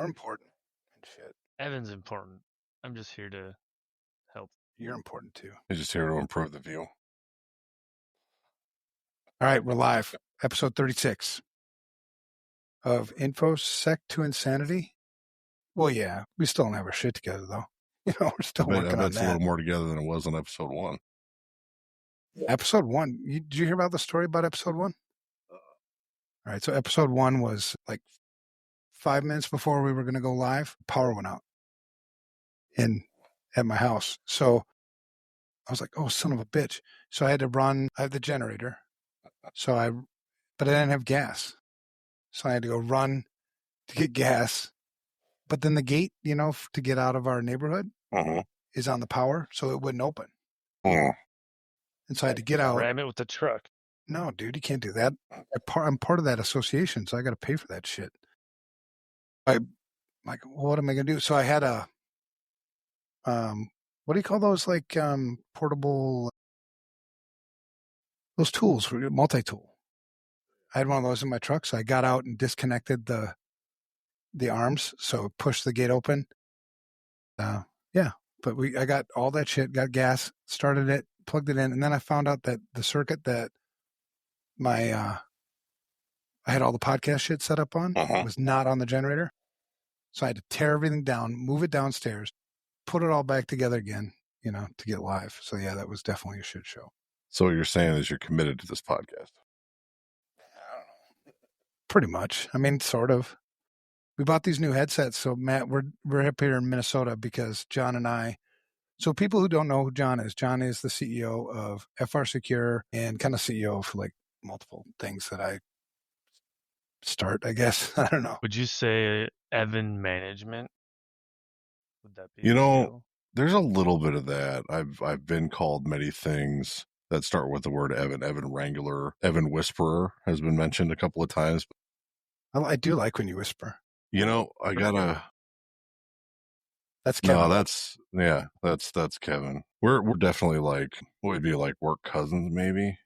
important and shit. Evan's important. I'm just here to help. You're important too. He's just here to improve the view. All right, we're live. Episode 36 of InfoSec to Insanity. Well, yeah, we still don't have our shit together, though. We're still working on That's that. a little more together than it was on episode 1. Episode 1. Did you hear about the story about episode 1? All right, so episode 1 was like 5 minutes before we were going to go live. Power went out at my house. So I was like, oh, son of a bitch. So I had to run. I have the generator. But I didn't have gas. So I had to go run to get gas. But then the gate, to get out of our neighborhood is on the power, so it wouldn't open. And so I had to get out. Ram it with the truck. No, dude, you can't do that. I'm part of that association, so I got to pay for that shit. I'm like, well, what am I going to do? So I had a, what do you call those, like portable, those tools, multi-tool. I had one of those in my truck, so I got out and disconnected the arms, so pushed the gate open. But I got all that shit, got gas, started it, plugged it in, and then I found out that the circuit that I had all the podcast shit set up on was not on the generator. So I had to tear everything down, move it downstairs, put it all back together again, to get live. So yeah, that was definitely a shit show. So what you're saying is you're committed to this podcast. Pretty much. I mean, sort of. We bought these new headsets. So Matt, we're up here in Minnesota because John and I. So people who don't know who John is the CEO of FRSecure and kind of CEO for like multiple things that I start, I guess. I don't know. Would you say Evan Management? Would that be? There's a little bit of that. I've been called many things that start with the word Evan. Evan Wrangler, Evan Whisperer has been mentioned a couple of times. I do like when you whisper. I gotta. That's Kevin. No, that's Kevin. We're definitely like, what would be like work cousins, maybe.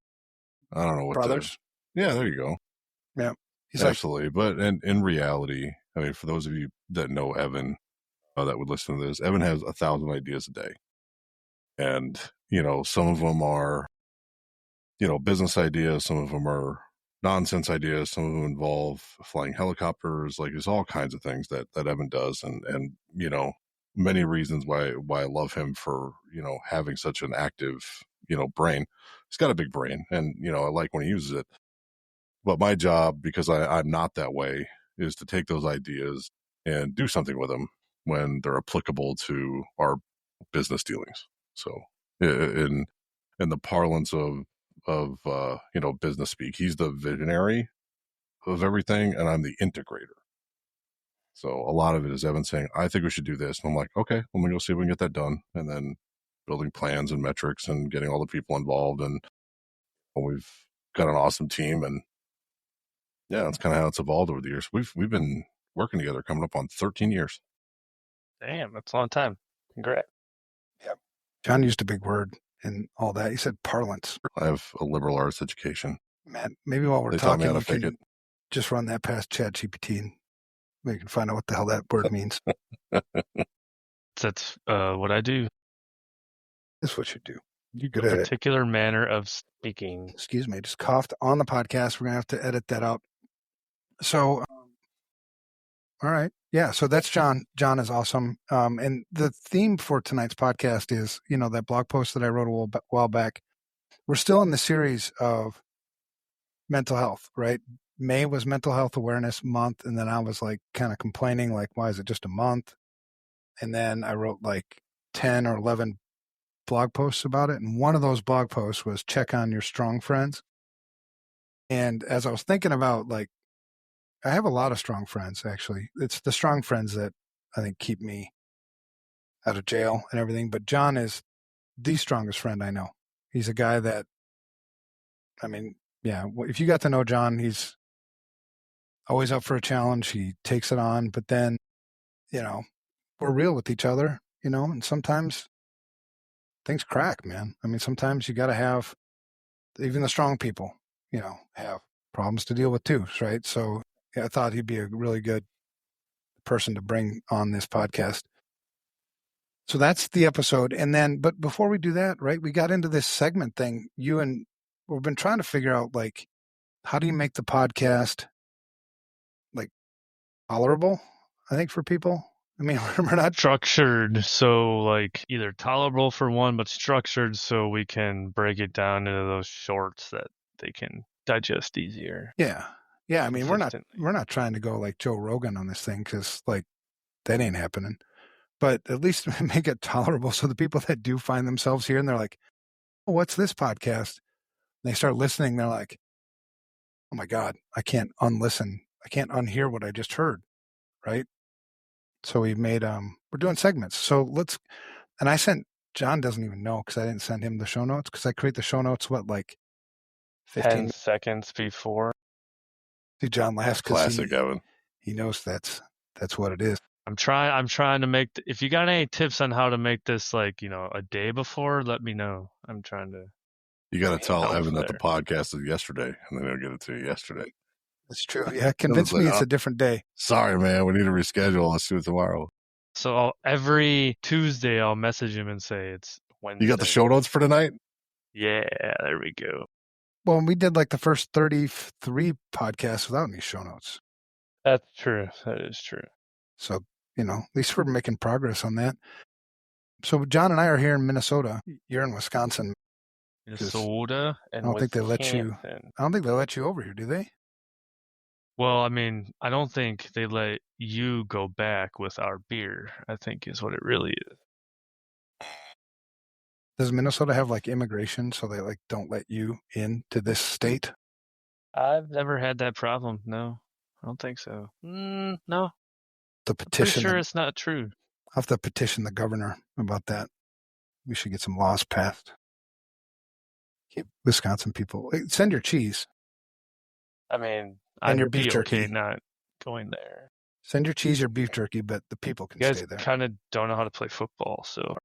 I don't know what brothers. Yeah, there you go. Yeah, absolutely. But in reality, I mean, for those of you that know Evan, that would listen to this, Evan has 1,000 ideas a day, and some of them are, business ideas. Some of them are nonsense ideas. Some of them involve flying helicopters. Like there's all kinds of things that Evan does, and many reasons why I love him for having such an active brain. He's got a big brain, and I like when he uses it. But my job, because I'm not that way, is to take those ideas and do something with them when they're applicable to our business dealings. So in the parlance of business speak, he's the visionary of everything, and I'm the integrator. So a lot of it is Evan saying, I think we should do this. And I'm like, okay, let me go see if we can get that done. And then building plans and metrics and getting all the people involved. And we've got an awesome team. And yeah, that's kind of how it's evolved over the years. We've been working together coming up on 13 years. Damn, that's a long time. Congrats. Yeah. John used a big word and all that. He said parlance. I have a liberal arts education. Man, maybe while we're talking, you can just run that past ChatGPT and we can find out what the hell that word means. That's what I do. That's what you do. You're good at it. Particular manner of speaking. Excuse me, just coughed on the podcast. We're going to have to edit that out. So, all right. Yeah, so that's John. John is awesome. And the theme for tonight's podcast is, that blog post that I wrote a while back. We're still in the series of mental health, right? May was Mental Health Awareness Month, and then I was like kind of complaining, like, why is it just a month? And then I wrote like 10 or 11 blog posts about it, and one of those blog posts was check on your strong friends. And as I was thinking about, like, I have a lot of strong friends, actually. It's the strong friends that I think keep me out of jail and everything. But John is the strongest friend I know. He's a guy that, I mean, yeah, if you got to know John, he's always up for a challenge. He takes it on, but then, we're real with each other, and sometimes things crack, man. I mean, sometimes you got to have, even the strong people, have problems to deal with too, right? So yeah, I thought he'd be a really good person to bring on this podcast. So that's the episode. And then, but before we do that, right, we got into this segment thing. We've been trying to figure out, like, how do you make the podcast, like, tolerable, I think, for people? I mean, we're not structured, so like either tolerable for one, but structured so we can break it down into those shorts that they can digest easier. Yeah. I mean, we're not trying to go like Joe Rogan on this thing, because like that ain't happening. But at least make it tolerable so the people that do find themselves here and they're like, "Oh, what's this podcast?" And they start listening. They're like, "Oh my God, I can't unlisten. I can't unhear what I just heard." Right. So we've made we're doing segments. So and I sent, John doesn't even know because I didn't send him the show notes, because I create the show notes, like 10 seconds before. See, John laughs because Classic, Evan. He knows that's what it is. I'm trying to make, if you got any tips on how to make this, like, a day before, let me know. I'm trying to. You got to tell Evan that the podcast is yesterday, and then he'll get it to you yesterday. That's true. Yeah, convince me it's a different day. Sorry, man. We need to reschedule. Let's do it tomorrow. So every Tuesday, I'll message him and say it's Wednesday. You got the show notes for tonight? Yeah, there we go. Well, we did like the first 33 podcasts without any show notes. That's true. That is true. So, at least we're making progress on that. So John and I are here in Minnesota. You're in Wisconsin. Minnesota and I don't think they let you over here, do they? Well, I mean, I don't think they let you go back with our beer, I think is what it really is. Does Minnesota have like immigration so they like don't let you into this state? I've never had that problem. No, I don't think so. No. The petition. I'm pretty sure it's not true. I'll have to petition the governor about that. We should get some laws passed. Keep Wisconsin people. Send your cheese. I mean, and your beef jerky. Okay not going there. Send your cheese, your beef jerky, but the people can stay there. You guys kind of don't know how to play football, so.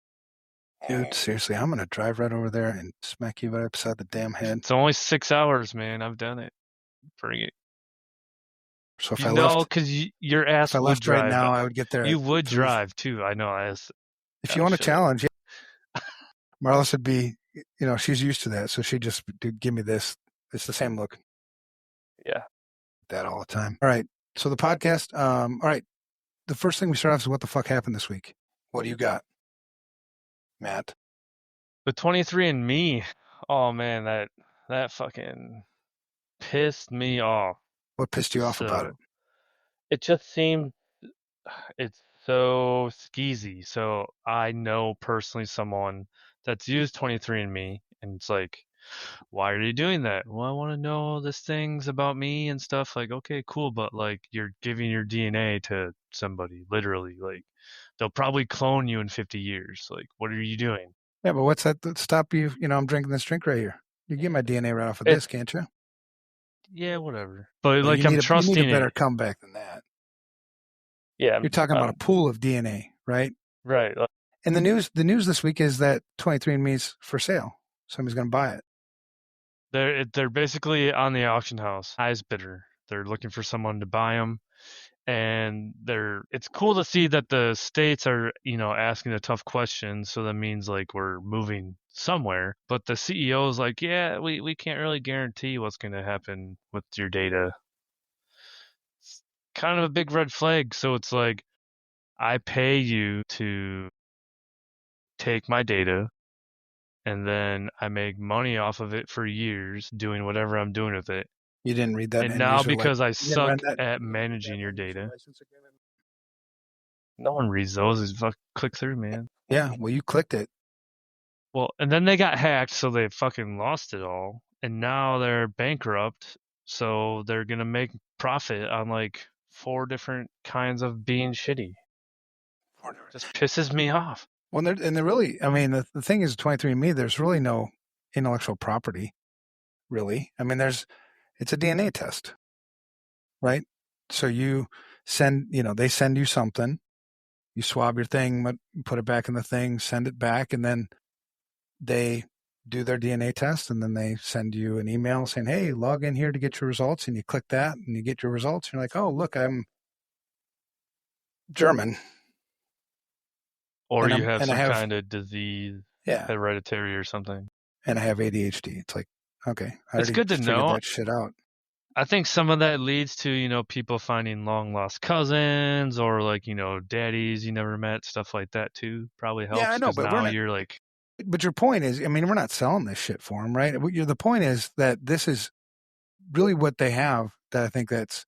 Dude, seriously, I'm going to drive right over there and smack you right upside the damn head. It's only 6 hours, man. I've done it. Bring it. So if I left, because your ass if I left right now, I would get there. You would drive too. I know. If you want a challenge, yeah. Marlis would be, she's used to that, so she'd just give me this. It's the same look. Yeah. That all the time. All right. So the podcast. All right. The first thing we start off is what the fuck happened this week. What do you got, Matt? The 23andMe. Oh man, that fucking pissed me off. What pissed you off about it? It just seemed it's so skeezy. So I know personally someone that's used 23andMe, and it's like, why are you doing that? Well, I want to know these things about me and stuff. Like, okay, cool, but like you're giving your DNA to somebody, literally. Like, they'll probably clone you in 50 years. Like, what are you doing? Yeah, but what's that stop you? I'm drinking this drink right here. You get my DNA right off of this, can't you? Yeah, whatever. But like, I'm trusting you need a better comeback than that. Yeah, you're talking about a pool of DNA, right? Right. And the news this week is that 23andMe's for sale. Somebody's going to buy it. They're basically on the auction house, highest bidder. They're looking for someone to buy them, and it's cool to see that the states are asking the tough questions. So that means like we're moving somewhere. But the CEO is like, yeah, we can't really guarantee what's going to happen with your data. It's kind of a big red flag. So it's like, I pay you to take my data, and then I make money off of it for years doing whatever I'm doing with it. You didn't read that. And now because I suck at managing your data. No one reads those. Just fucking click through, man. Yeah, well, you clicked it. Well, and then they got hacked, so they fucking lost it all. And now they're bankrupt, so they're going to make profit on like 4 different kinds of being shitty. Just pisses me off. Well, they're really, I mean, the thing is 23andMe, there's really no intellectual property, really. I mean, it's a DNA test, right? So you send, they send you something, you swab your thing, put it back in the thing, send it back, and then they do their DNA test, and then they send you an email saying, hey, log in here to get your results, and you click that, and you get your results. You're like, oh, look, I'm German. Or And you have and I some have- kind of disease, Yeah. hereditary or something. And I have ADHD. It's like, okay, I It's already good to figured know. that shit out. I think some of that leads to, people finding long lost cousins or like, daddies you never met, stuff like that too. Probably helps. Yeah, I know, 'cause but now we're not. you're like, But your point is, I mean, we're not selling this shit for them, right? The point is that this is really what they have that I think that's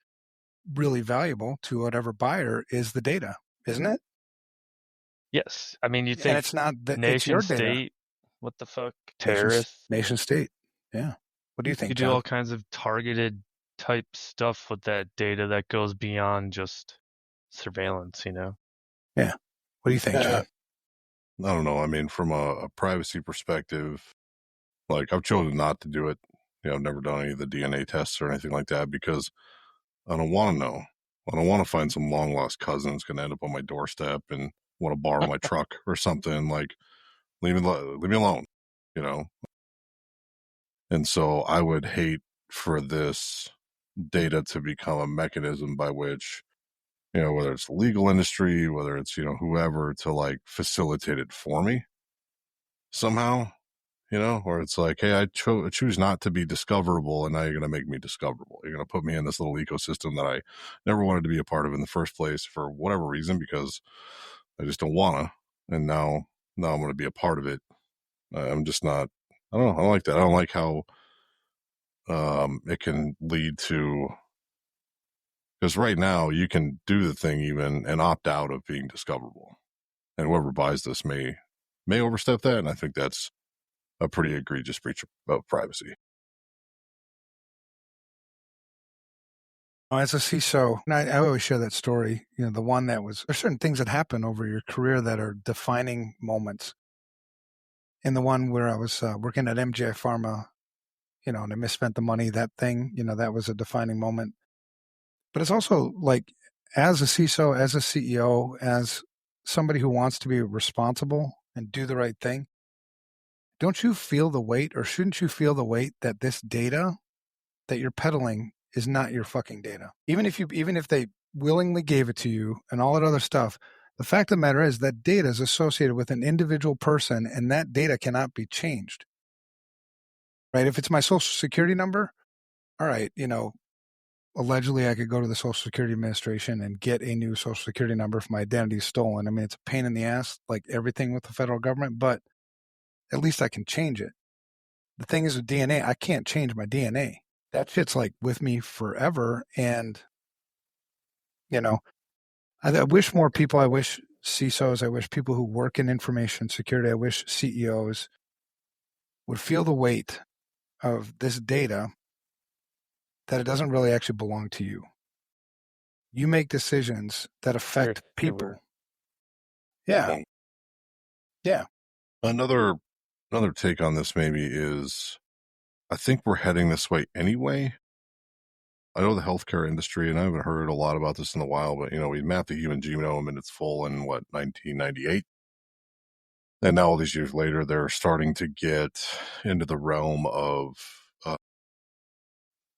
really valuable to whatever buyer is the data, isn't it? yes. I mean, you And think it's not that it's your nation data. state, what the fuck? Nation, Terrorists? nation state. Yeah. What do you think, You do John? all kinds of targeted type stuff with that data that goes beyond just surveillance. Yeah. What do you think, John? I don't know. I mean, from a privacy perspective, like I've chosen not to do it. I've never done any of the DNA tests or anything like that because I don't want to know. I don't want to find some long lost cousin that's going to end up on my doorstep and want to borrow my truck or something. Like, leave me alone, you know? And so I would hate for this data to become a mechanism by which, whether it's the legal industry, whether it's, whoever, to like facilitate it for me somehow, or it's like, hey, I choose not to be discoverable, and now you're going to make me discoverable. You're going to put me in this little ecosystem that I never wanted to be a part of in the first place for whatever reason, because I just don't want to. And now I'm going to be a part of it. I'm just not, I don't know. I don't like that. I don't like how it can lead to, because right now you can do the thing even and opt out of being discoverable. And whoever buys this may overstep that. And I think that's a pretty egregious breach of privacy. As a CISO, and I always share that story, the one that was, there's certain things that happen over your career that are defining moments. And the one where I was working at MGI Pharma, and I misspent the money, that thing, that was a defining moment. But it's also like, as a CISO, as a CEO, as somebody who wants to be responsible and do the right thing, don't you feel the weight, or shouldn't you feel the weight that this data that you're peddling is not your fucking data? Even if they willingly gave it to you and all that other stuff, the fact of the matter is that data is associated with an individual person, and that data cannot be changed. Right? If it's my social security number, all right, allegedly I could go to the Social Security Administration and get a new social security number if my identity is stolen. I mean, it's a pain in the ass, like everything with the federal government, but at least I can change it. The thing is with DNA, I can't change my DNA. That shit's like with me forever. And, I wish more people, I wish CISOs, I wish people who work in information security, I wish CEOs would feel the weight of this data, that it doesn't really actually belong to you. You make decisions that affect people. Yeah. Yeah. Another take on this maybe is, I think we're heading this way anyway. I know the healthcare industry, and I haven't heard a lot about this in a while, but we mapped the human genome in its full in 1998. And now all these years later, they're starting to get into the realm of,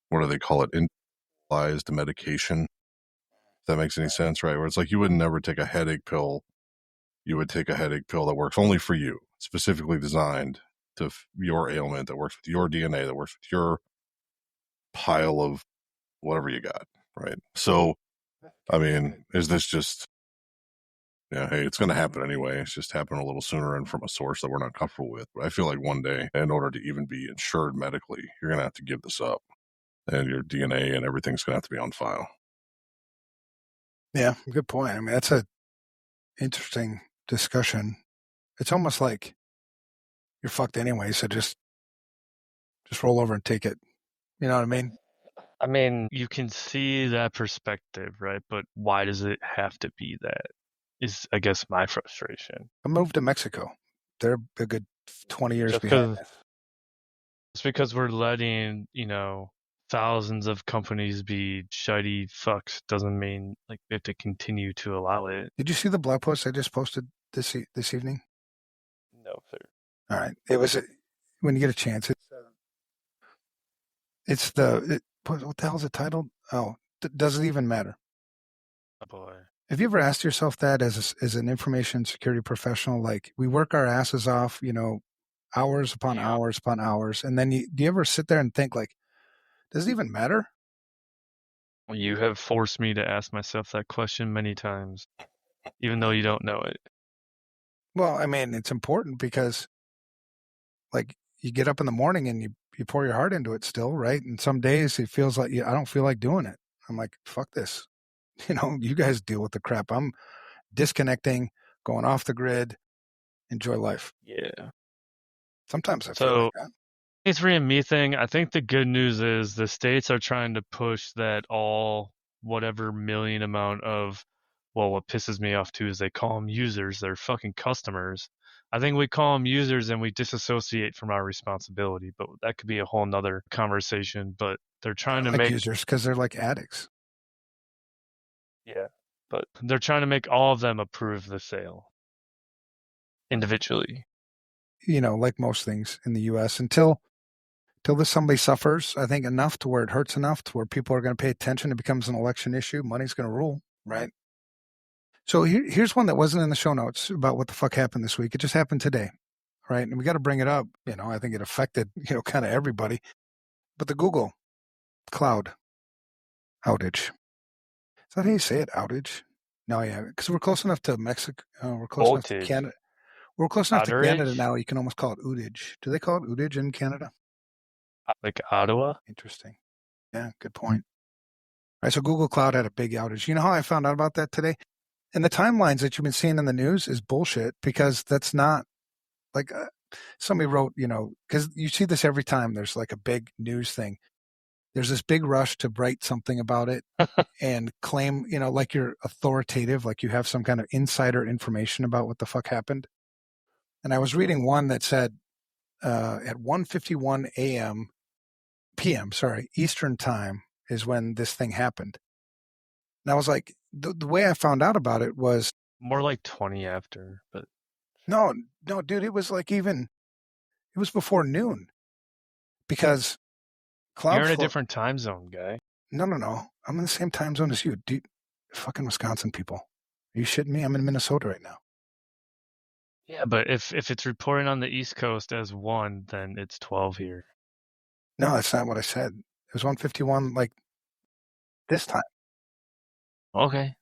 what do they call it? Individualized medication. If that makes any sense, right? Where it's like you would never take a headache pill. You would take a headache pill that works only for you, specifically designed to your ailment, that works with your DNA, that works with your pile of whatever you got, right? So, I mean, is this just, hey, it's going to happen anyway. It's just happening a little sooner and from a source that we're not comfortable with. But I feel like one day, in order to even be insured medically, you're going to have to give this up, and your DNA and everything's going to have to be on file. Yeah, good point. I mean, that's a interesting discussion. It's almost like you're fucked anyway, so just roll over and take it. You know what I mean? I mean, you can see that perspective, right? But why does it have to be that? Is, I guess, my frustration. I moved to Mexico. They're a good 20 years Just behind this. It's because we're letting, thousands of companies be shitty fucks doesn't mean like we have to continue to allow it. Did you see the blog post I just posted this evening? No, sir. All right. It was when you get a chance. What the hell is it titled? Oh, does it even matter? Oh boy. Have you ever asked yourself that as an information security professional? Like, we work our asses off, hours upon Yeah. hours upon hours, and then do you ever sit there and think, like, does it even matter? You have forced me to ask myself that question many times, even though you don't know it. Well, I mean, it's important because, like, you get up in the morning and you pour your heart into it still, right? And some days it feels like I don't feel like doing it. I'm like, fuck this. You guys deal with the crap. I'm disconnecting, going off the grid, enjoy life. Yeah. Sometimes I feel So like that. it's really a me thing. I think the good news is the states are trying to push that all whatever million amount of, well, what pisses me off too is they call them users. They're fucking customers. I think we call them users and we disassociate from our responsibility, but that could be a whole nother conversation. But they're trying to Like make, users, because they're like addicts. yeah, but they're trying to make all of them approve the sale individually. Like most things in the U.S. Until this somebody suffers, I think, enough to where it hurts enough to where people are going to pay attention. It becomes an election issue. Money's going to rule, right? So here's one that wasn't in the show notes about what the fuck happened this week. It just happened today, right? And we got to bring it up. I think it affected, kind of everybody. But the Google Cloud outage. Is that how you say it? Outage? No, yeah, because we're close enough to Mexico. We're close enough to Voltage. Canada. We're close enough to Canada Outage? now. You can almost call it outage. Do they call it outage in Canada? Like Ottawa? Interesting. Yeah, good point. All right, so Google Cloud had a big outage. You know how I found out about that today? And the timelines that you've been seeing in the news is bullshit, because that's not like somebody wrote, because you see this every time there's like a big news thing. There's this big rush to write something about it and claim, like you're authoritative, like you have some kind of insider information about what the fuck happened. And I was reading one that said at 1:51 p.m. Eastern time is when this thing happened. And I was like, the way I found out about it was More like 20 after, but no, dude, it was like it was before noon, because you're in a Cloudflare. different time zone, guy. No. I'm in the same time zone as you, dude. Fucking Wisconsin people. Are you shitting me? I'm in Minnesota right now. Yeah, but if it's reporting on the East Coast as 1, then it's 12 here. No, that's not what I said. It was 1:51, like this time. Okay.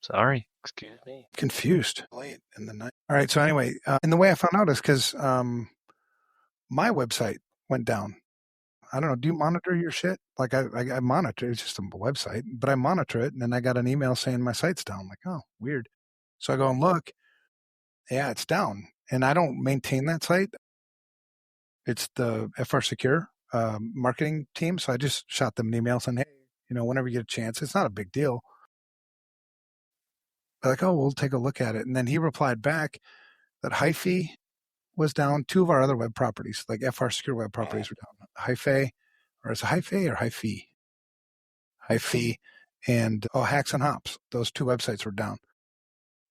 Sorry. Excuse me. Confused. Late in the night. All right. So anyway, and the way I found out is because my website went down. I don't know. Do you monitor your shit? Like I monitor. It's just a website, but I monitor it, and then I got an email saying my site's down. I'm like, oh, weird. So I go and look. Yeah, it's down, and I don't maintain that site. It's the FRSecure marketing team. So I just shot them an email saying, hey, whenever you get a chance, it's not a big deal. They're like, oh, we'll take a look at it. And then he replied back that Hyphy was down. Two of our other web properties, like FRSecure web properties, were down. Hyphy, or is it Hyphy or Hyphy? Hyphy and Hacks and Hops. Those two websites were down.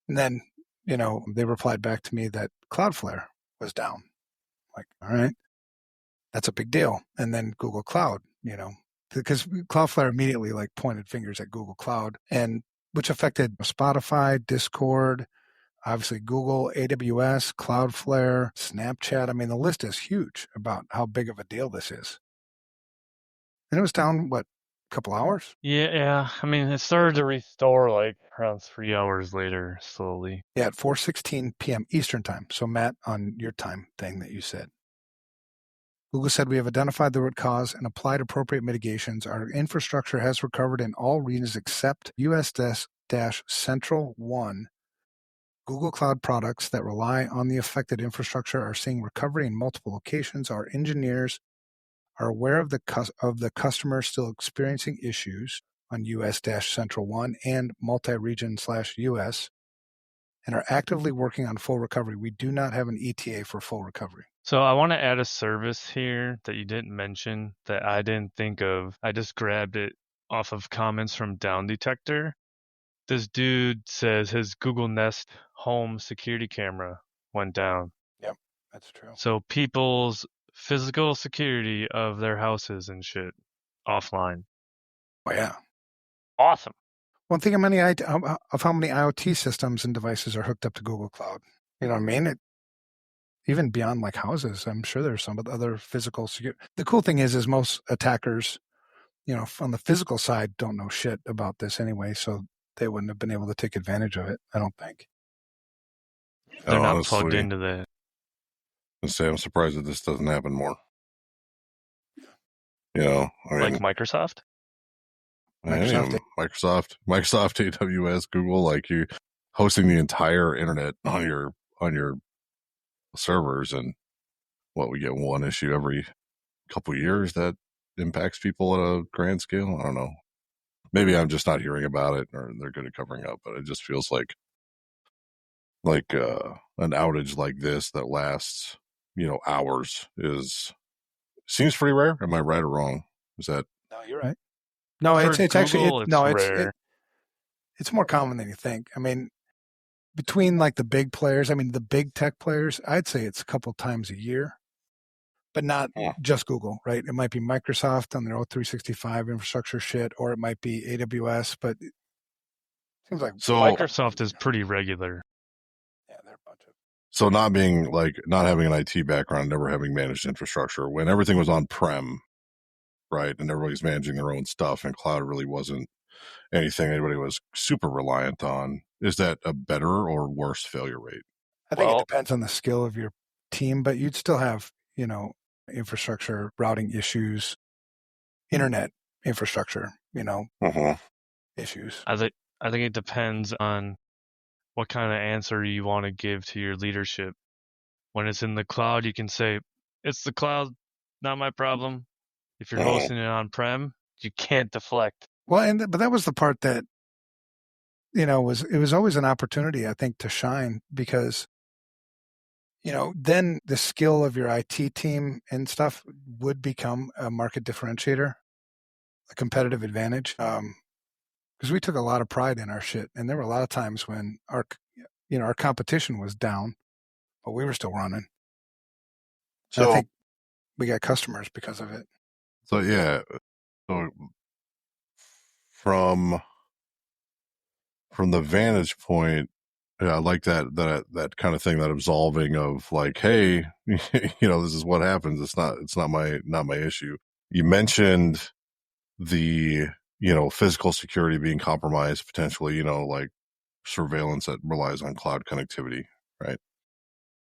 And then, they replied back to me that Cloudflare was down. Like, all right, that's a big deal. And then Google Cloud, because Cloudflare immediately like pointed fingers at Google Cloud, and which affected Spotify, Discord, obviously Google, AWS, Cloudflare, Snapchat. I mean, the list is huge about how big of a deal this is. And it was down, what, a couple hours? Yeah. I mean, it started to restore like around 3 hours later, slowly. Yeah, at 4:16 p.m. Eastern time. So Matt, on your time thing that you said. Google said, we have identified the root cause and applied appropriate mitigations. Our infrastructure has recovered in all regions except US-Central 1. Google Cloud products that rely on the affected infrastructure are seeing recovery in multiple locations. Our engineers are aware of the customer still experiencing issues on US-Central 1 and multi-region/US, and are actively working on full recovery. We do not have an ETA for full recovery. So I want to add a service here that you didn't mention that I didn't think of. I just grabbed it off of comments from Down Detector. This dude says his Google Nest home security camera went down. Yep, that's true. So people's physical security of their houses and shit offline. Oh, yeah. Awesome. Well, think of how many IoT systems and devices are hooked up to Google Cloud. You know what I mean? Even beyond like houses, I'm sure there's some other physical security. The cool thing is most attackers, on the physical side, don't know shit about this anyway, so they wouldn't have been able to take advantage of it, I don't think. They're not honestly, plugged into that. I'm surprised that this doesn't happen more. Like Microsoft? Microsoft, AWS, Google, like you hosting the entire internet on your servers, and we get one issue every couple of years that impacts people at a grand scale. I don't know. Maybe I'm just not hearing about it, or they're good at covering up. But it just feels like an outage like this that lasts, hours seems pretty rare. Am I right or wrong? Is that? No, you're right. No, it's actually rare. It's more common than you think. I mean, between like the big players, the big tech players, I'd say it's a couple times a year, but not just Google, right? It might be Microsoft on their O365 infrastructure shit, or it might be AWS, but it seems like Microsoft is pretty regular. Yeah, they're a bunch of. So not having an IT background, never having managed infrastructure, when everything was on-prem, right, and everybody's managing their own stuff, and cloud really wasn't anything anybody was super reliant on, is that a better or worse failure rate? I think it depends on the skill of your team, but you'd still have, infrastructure, routing issues, internet infrastructure, issues. I think it depends on what kind of answer you want to give to your leadership. When it's in the cloud, you can say, it's the cloud, not my problem. If you're hosting it on-prem, you can't deflect. Well, but that was the part that, it was always an opportunity, I think, to shine, because, then the skill of your IT team and stuff would become a market differentiator, a competitive advantage. Because we took a lot of pride in our shit, and there were a lot of times when our competition was down, but we were still running. So I think we got customers because of it. So yeah, so from the vantage point, I like that kind of thing, that absolving of like, hey, this is what happens. It's not my issue. You mentioned the physical security being compromised potentially, like surveillance that relies on cloud connectivity, right?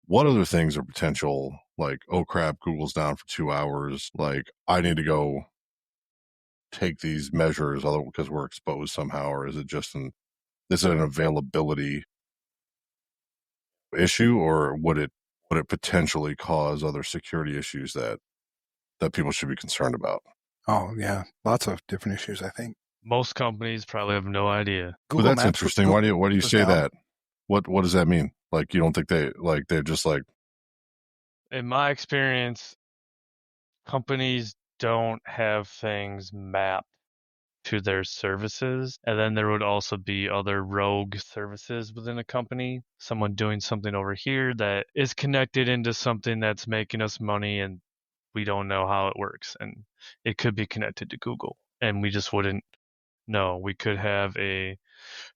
What other things are potential, like, oh crap, Google's down for 2 hours, like I need to go take these measures because we're exposed somehow? Or is it just an availability issue, or would it potentially cause other security issues that people should be concerned about? Oh yeah, lots of different issues, I think. Most companies probably have no idea. Well, that's interesting. Why do you say that? What does that mean? Like, you don't think they're just like? In my experience, companies don't have things mapped to their services, and then there would also be other rogue services within a company, someone doing something over here that is connected into something that's making us money, and we don't know how it works, and it could be connected to Google, and we just wouldn't know. We could have a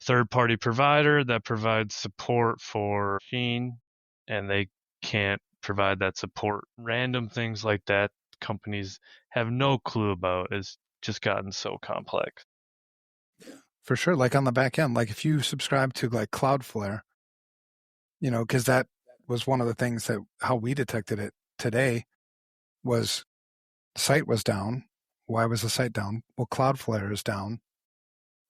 third-party provider that provides support for machine, and they can't provide that support. Random things like that companies have no clue about. It's just gotten so complex. For sure. Like on the back end, like if you subscribe to like Cloudflare, because that was one of the things that how we detected it today was the site was down. Why was the site down? Well, Cloudflare is down.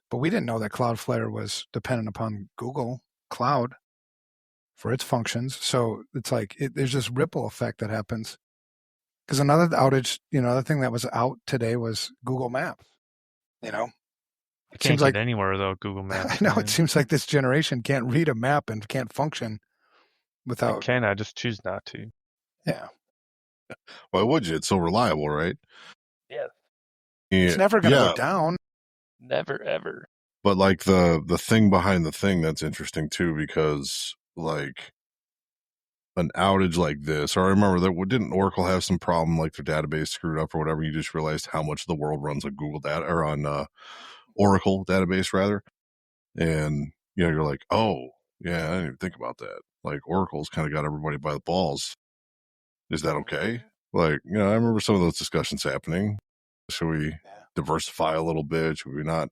But we didn't know that Cloudflare was dependent upon Google Cloud for its functions. So it's like there's this ripple effect that happens. Because another outage, another thing that was out today was Google Maps. I can't get anywhere without Google Maps. I know. It seems like this generation can't read a map and can't function without. I can. I just choose not to. Yeah. Why would you? It's so reliable, right? Yeah. It's never going to go down. Never, ever. But like the thing behind the thing, that's interesting too, because like an outage like this, or I remember that didn't Oracle have some problem, like their database screwed up or whatever? You just realized how much of the world runs on Google data, or on Oracle database rather. And, you know, you're like, oh, yeah, I didn't even think about that. Like, Oracle's kind of got everybody by the balls. Is that okay? Like, you know, I remember some of those discussions happening. Should we diversify a little bit? Should we not,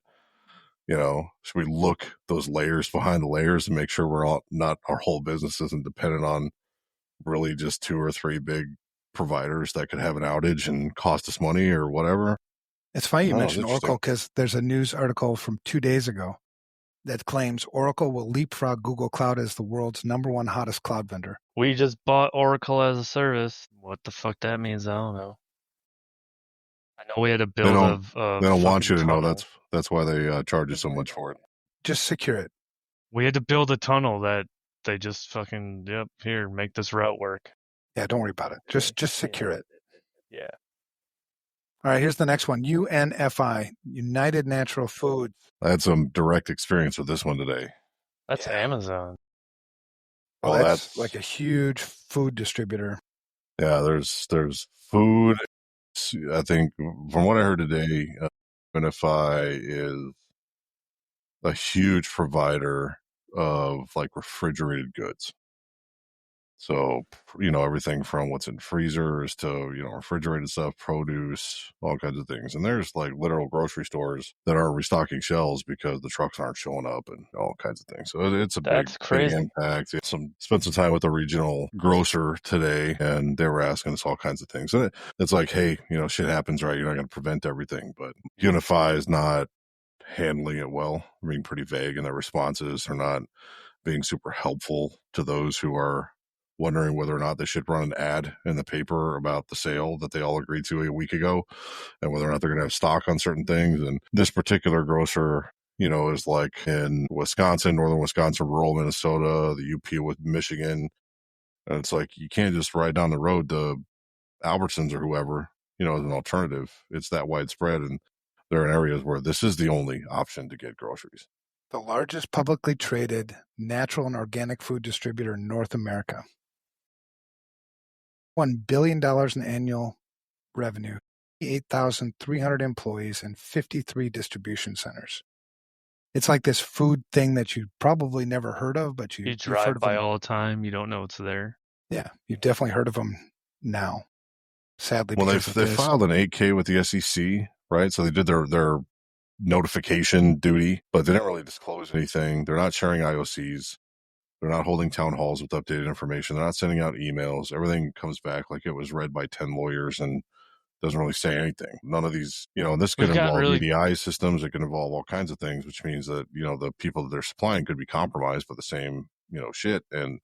you know, should we look those layers behind the layers and make sure we're all not, our whole business isn't dependent on really just 2 or 3 big providers that could have an outage and cost us money or whatever? It's funny you No, it's mentioned interesting. Oracle because there's a news article from 2 days ago that claims Oracle will leapfrog Google Cloud as the world's #1 hottest cloud vendor. We just bought Oracle as a service. What the fuck that means, I don't know. I know we had to They build don't want fucking you to know. tunnel. That's why they charge you so much for it. Just secure it. We had to build a tunnel that they just fucking, yep, here, make this route work. Yeah, don't worry about it. Just secure it. Yeah. All right, here's the next one. UNFI, United Natural Foods. I had some direct experience with this one today. That's Amazon. Oh, Well, that's like a huge food distributor. Yeah, there's food. I think from what I heard today, UNFI is a huge provider of like refrigerated goods. So, you know, everything from what's in freezers to, you know, refrigerated stuff, produce, all kinds of things. And there's like literal grocery stores that aren't restocking shelves because the trucks aren't showing up and all kinds of things. So it's a big impact. Spent some time with a regional grocer today and they were asking us all kinds of things. And it's like, hey, you know, shit happens, right? You're not going to prevent everything, but Unify is not handling it well, being pretty vague in their responses. They're not being super helpful to those who are wondering whether or not they should run an ad in the paper about the sale that they all agreed to a week ago and whether or not they're going to have stock on certain things. And this particular grocer, you know, is like in Wisconsin, northern Wisconsin, rural Minnesota, the UP with Michigan. And it's like, you can't just ride down the road to Albertsons or whoever, you know, as an alternative. It's that widespread. And there are areas where this is the only option to get groceries. The largest publicly traded natural and organic food distributor in North America. $1 billion in annual revenue, 8,300 employees, and 53 distribution centers. It's like this food thing that you probably never heard of, but you drive by all the time. You don't know it's there. Yeah, you've definitely heard of them now. Sadly, well, they filed an 8K with the SEC, right? So they did their notification duty, but they didn't really disclose anything. They're not sharing IOCs. They're not holding town halls with updated information. They're not sending out emails. Everything comes back like it was read by 10 lawyers and doesn't really say anything. None of these, you know, and this could involve EDI systems. It could involve all kinds of things, which means that, you know, the people that they're supplying could be compromised by the same, you know, shit. And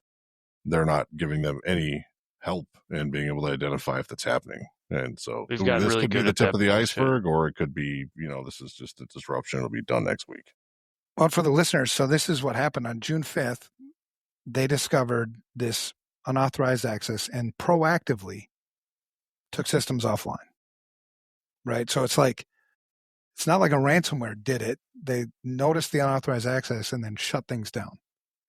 they're not giving them any help in being able to identify if that's happening. And so this could be the tip of the iceberg, or it could be, you know, this is just a disruption. It'll be done next week. Well, for the listeners, so this is what happened on June 5th. They discovered this unauthorized access and proactively took systems offline. Right? So it's not like a ransomware did it. They noticed the unauthorized access and then shut things down.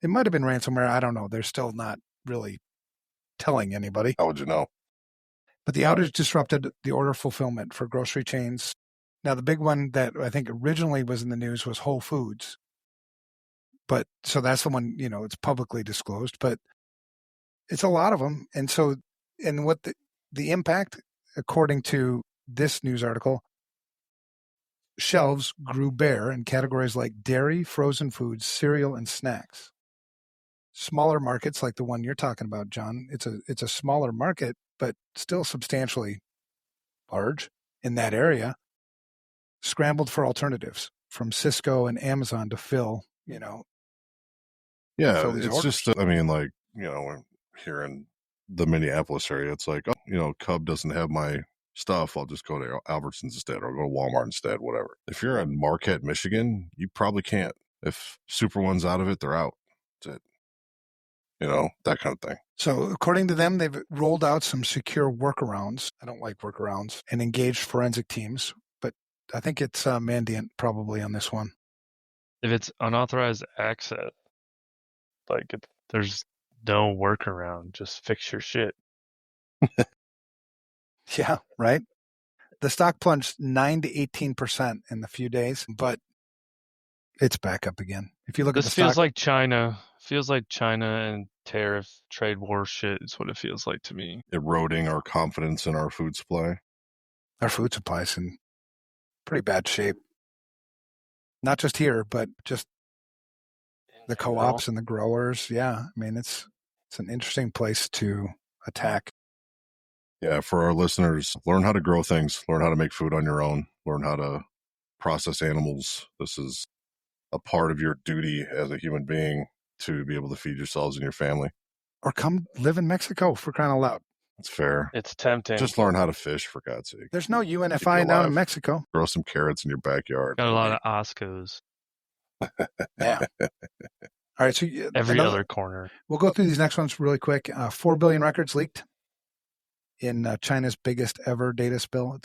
It might have been ransomware. I don't know. They're still not really telling anybody. How would you know? But the outage disrupted the order fulfillment for grocery chains. Now, the big one that I think originally was in the news was Whole Foods. But so that's the one, you know, it's publicly disclosed, but it's a lot of them. And so, and what the impact, according to this news article, shelves grew bare in categories like dairy, frozen foods, cereal, and snacks. Smaller markets like the one you're talking about, John, it's a smaller market, but still substantially large in that area, scrambled for alternatives from Cisco and Amazon to fill, you know. Yeah, it's just, I mean, like, you know, here in the Minneapolis area, it's like, oh, you know, Cub doesn't have my stuff. I'll just go to Albertsons instead or go to Walmart instead, whatever. If you're in Marquette, Michigan, you probably can't. If Super One's out of it, they're out. That's it. You know, that kind of thing. So according to them, they've rolled out some secure workarounds. I don't like workarounds, and engaged forensic teams, but I think it's Mandiant probably on this one. If it's unauthorized access, like there's no workaround. Just fix your shit. Yeah, right. The stock plunged 9 to 18% in the few days, but It's back up again. If you look at This the feels stock, like China. Feels like China and tariff trade war shit is what it feels like to me. Eroding our confidence in our food supply. our food supply's in pretty bad shape. Not just here, but just the co-ops and the growers. Yeah, I mean it's an interesting place to attack. Yeah, for our listeners, learn how to grow things, learn how to make food on your own, learn how to process animals. This is a part of your duty as a human being to be able to feed yourselves and your family. Or come live in Mexico, for crying out loud. It's fair. It's tempting. Just learn how to fish, for God's sake. There's no Keep you UNFI down in alive. Mexico. Grow some carrots in your backyard. Got a lot of Oscos. Yeah. All right. So Every other corner. We'll go through these next ones really quick. 4 billion records leaked in China's biggest ever data spill.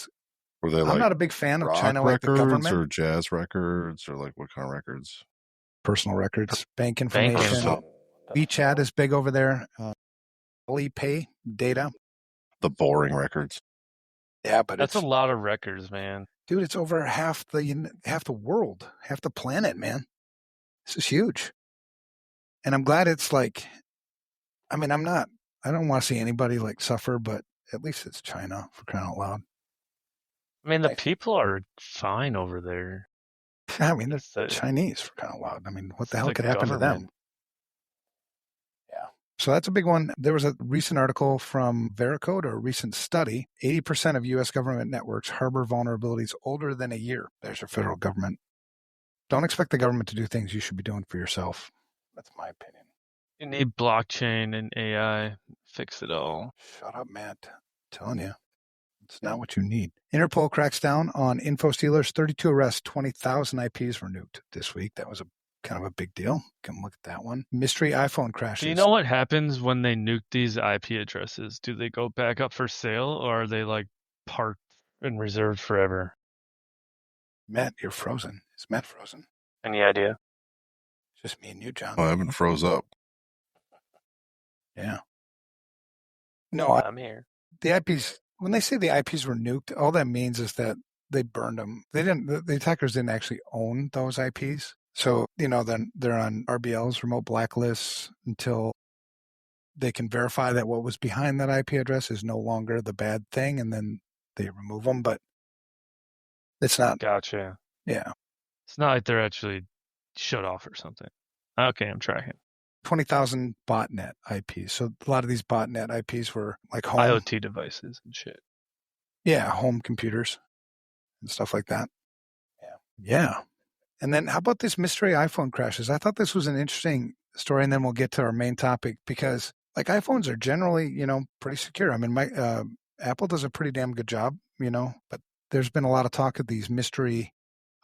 Were they like I'm not a big fan of rock China, like the records government. or jazz records or like what kind of records? Personal records, bank Bank information. info. WeChat is big over there. Alipay data. The boring records. Yeah, but That's it's a lot of records, man. dude, it's over half the world, half the planet, man. This is huge. And I'm glad it's like, I mean, I don't want to see anybody like suffer, but at least it's China, for crying out loud. I mean, the Nice. people are fine over there. I mean, they're It's the- Chinese, for crying out loud. I mean, what it's the hell the could happen to them? government. Yeah. So that's a big one. There was a recent article from Veracode, or a recent study. 80% of U.S. government networks harbor vulnerabilities older than a year. There's your federal government. Don't expect the government to do things you should be doing for yourself. That's my opinion. You need blockchain and AI. Fix it all. Shut up, Matt. I'm telling you. It's not what you need. Interpol cracks down on info stealers. 32 arrests, 20,000 IPs were nuked this week. That was a kind of a big deal. Come look at that one. Mystery iPhone crashes. Do you know what happens when they nuke these IP addresses? Do they go back up for sale, or are they like parked and reserved forever? Matt, you're frozen. Is Matt frozen? Any idea? Just me and you, John. Oh, I haven't froze up. Yeah. No, I'm here. the IPs, when they say the IPs were nuked, all that means is that they burned them. The attackers didn't actually own those IPs. So, then they're on RBLs, remote blacklists, until they can verify that what was behind that IP address is no longer the bad thing, and then they remove them. But it's not. Gotcha. Yeah. It's not like they're actually shut off or something. Okay, I'm tracking. 20,000 botnet IPs. So a lot of these botnet IPs were like home. IoT devices and shit. Yeah, home computers and stuff like that. Yeah. And then how about this mystery iPhone crashes? I thought this was an interesting story, and then we'll get to our main topic, because like iPhones are generally, pretty secure. I mean, Apple does a pretty damn good job, but there's been a lot of talk of these mystery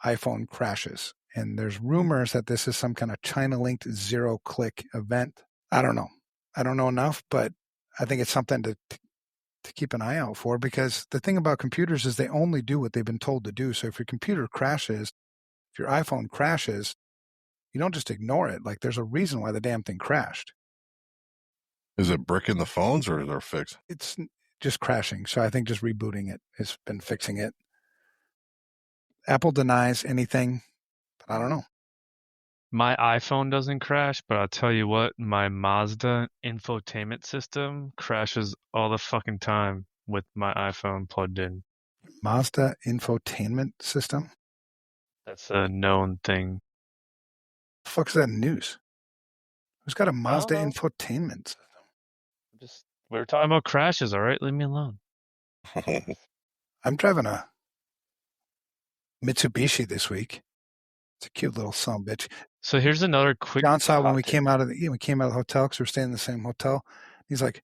iPhone crashes. And there's rumors that this is some kind of China-linked zero-click event. I don't know. I don't know enough, but I think it's something to keep an eye out for, because the thing about computers is they only do what they've been told to do. So if your computer crashes, if your iPhone crashes, you don't just ignore it. Like, there's a reason why the damn thing crashed. Is it bricking the phones or is it fixed? It's just crashing. So I think just rebooting it has been fixing it. Apple denies anything, but I don't know. My iPhone doesn't crash, but I'll tell you what, my Mazda infotainment system crashes all the fucking time with my iPhone plugged in. Mazda infotainment system? That's a known thing. The fuck's that news? Who's got a Mazda know. infotainment system? We were talking about crashes, all right? Leave me alone. I'm driving a Mitsubishi this week. It's a cute little son of a bitch. So here's another quick. John saw when we topic. came out of the hotel, because we're staying in the same hotel. He's like, "Is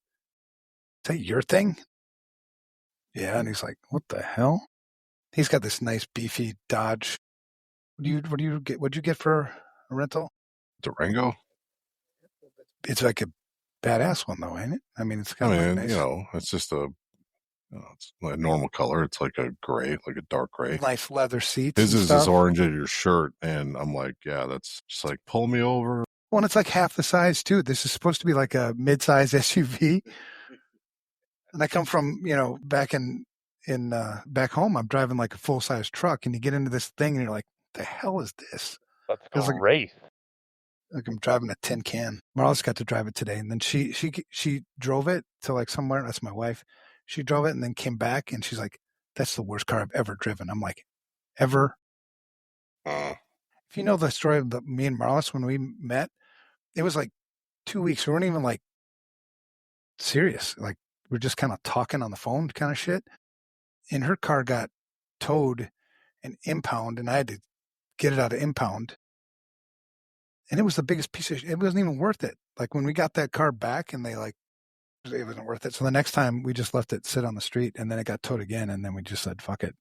that your thing?" Yeah, and he's like, "What the hell?" He's got this nice beefy Dodge. What do you get? What'd you get for a rental? Durango? It's like a badass one, though, ain't it? I mean, it's kind of nice. It's just it's like a normal color. It's like a gray, like a dark gray. Nice leather seats. His and is stuff. as orange as your shirt, and I'm like, yeah, that's just like, pull me over. Well, and it's like half the size too. This is supposed to be like a mid-size SUV. And I come from, back back home, I'm driving like a full-size truck, and you get into this thing and you're like, the hell is this? That's It was great. like I'm driving a tin can. Marlis got to drive it today, and then she drove it to like somewhere. That's my wife. She drove it and then came back, and she's like, "That's the worst car I've ever driven." I'm like, "Ever?" If you know the story of me and Marlis when we met, it was like 2 weeks. We weren't even like serious. Like we're just kind of talking on the phone, kind of shit. And her car got towed and impound, and I had to get it out of impound. And it was the biggest piece of shit. It wasn't even worth it. Like when we got that car back and they like, it wasn't worth it. So the next time we just left it sit on the street, and then it got towed again. And then we just said, fuck it.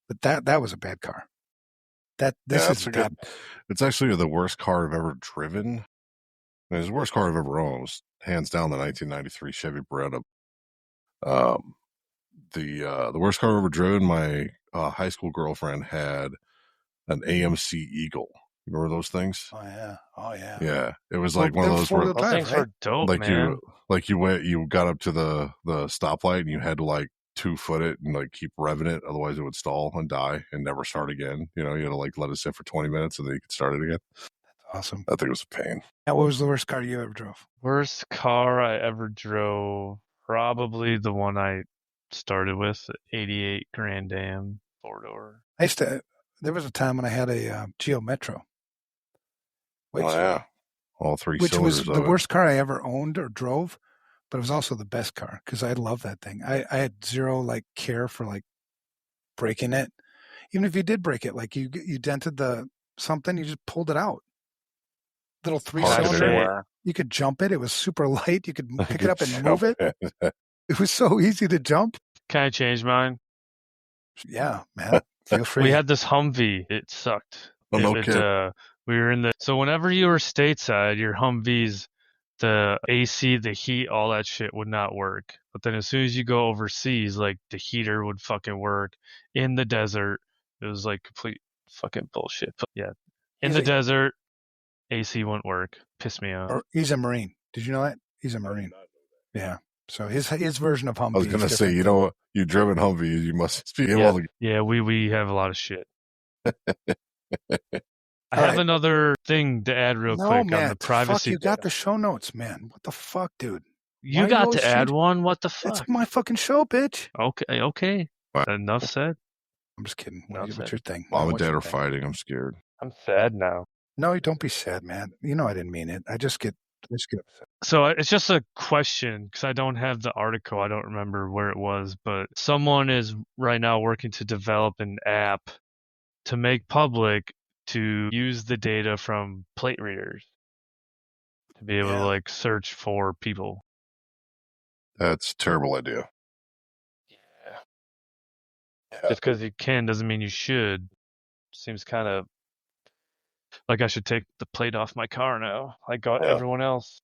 But that was a bad car. It's actually the worst car I've ever driven. It's the worst car I've ever owned. It was hands down the 1993 Chevy Beretta. The worst car I've ever driven, my high school girlfriend had an AMC Eagle. Remember those things? Oh yeah. Yeah, it was like one of those where those things are dope, like man. you got up to the stoplight and you had to like 2-foot it and like keep revving it, otherwise it would stall and die and never start again. You had to like let it sit for 20 minutes and then you could start it again. That's awesome. That thing was a pain. Now, what was the worst car you ever drove? Worst car I ever drove, probably the one I started with, 88 Grand Am 4-door. There was a time when I had a Geo Metro. All three which cylinders. Was the worst car I ever owned or drove, but it was also the best car because I love that thing. I had zero like care for like breaking it. Even if you did break it, like you dented the something, you just pulled it out. Little 3-cylinder. You could jump it. It was super light. You could pick it up and move it. It was so easy to jump. Can I change mine? Yeah, man. Feel free. We had this Humvee. It sucked. Oh, no kidding. We were so whenever you were stateside, your Humvees, the AC, the heat, all that shit would not work. But then as soon as you go overseas, like the heater would fucking work. In the desert, it was like complete fucking bullshit. But yeah, in the desert, AC wouldn't work. Pissed me off. He's a Marine. Did you know that? He's a Marine. Yeah. So his version of Humvee. I was gonna say, you driven Humvee, you must be able to. Yeah, we have a lot of shit. I have another thing to add real quick on the privacy. Fuck, you got the show notes, man. What the fuck, dude? You got to add one? What the fuck? It's my fucking show, bitch. Okay. Enough said. I'm just kidding. What's your thing? Mom and Dad are fighting. I'm scared. I'm sad now. No, don't be sad, man. You know I didn't mean it. I just get upset. So it's just a question because I don't have the article. I don't remember where it was, but someone is right now working to develop an app to make public to use the data from plate readers to be able to like search for people. That's a terrible idea. Yeah. Just because you can doesn't mean you should. Seems kind of like I should take the plate off my car now, like everyone else.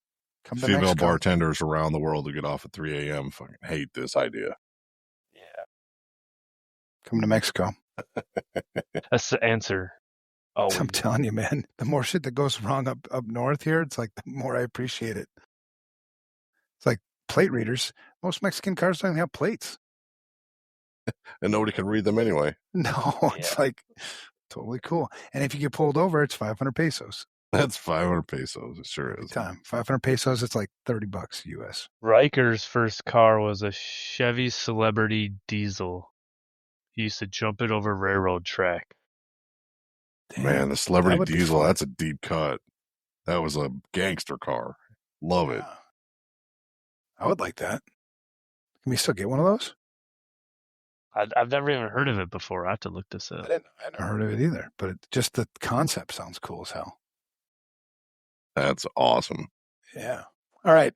Female bartenders around the world who get off at 3 a.m. fucking hate this idea. Yeah. Come to Mexico. That's the answer. Oh, I'm telling you, man. The more shit that goes wrong up north here, it's like the more I appreciate it. It's like plate readers. Most Mexican cars don't even have plates. And nobody can read them anyway. No, it's like totally cool. And if you get pulled over, it's 500 pesos. That's 500 pesos. It sure is. 500 pesos, it's like $30 US. Riker's first car was a Chevy Celebrity diesel. He used to jump it over railroad track. Damn, man, the Celebrity diesel, that's a deep cut. That was a gangster car. Love it. I would like that. Can we still get one of those? I've never even heard of it before. I have to look this up. I never heard of it either, but just the concept sounds cool as hell. That's awesome. Yeah. All right.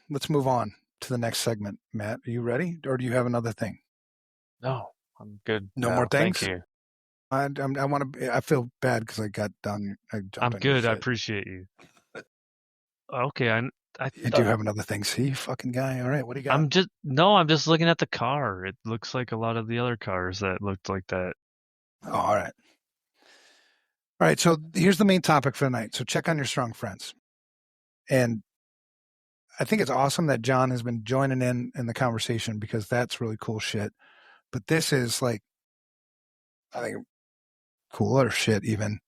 Let's move on to the next segment. Matt, are you ready? Or do you have another thing? No, I'm good. No more things? Thank you. I feel bad because I got done. I'm good. I appreciate you. Okay. You do have another thing. See, you fucking guy. All right. What do you got? I'm just looking at the car. It looks like a lot of the other cars that looked like that. Oh, all right. All right. So here's the main topic for the night. So check on your strong friends. And I think it's awesome that John has been joining in the conversation because that's really cool shit. But this is like, I think, cooler shit even.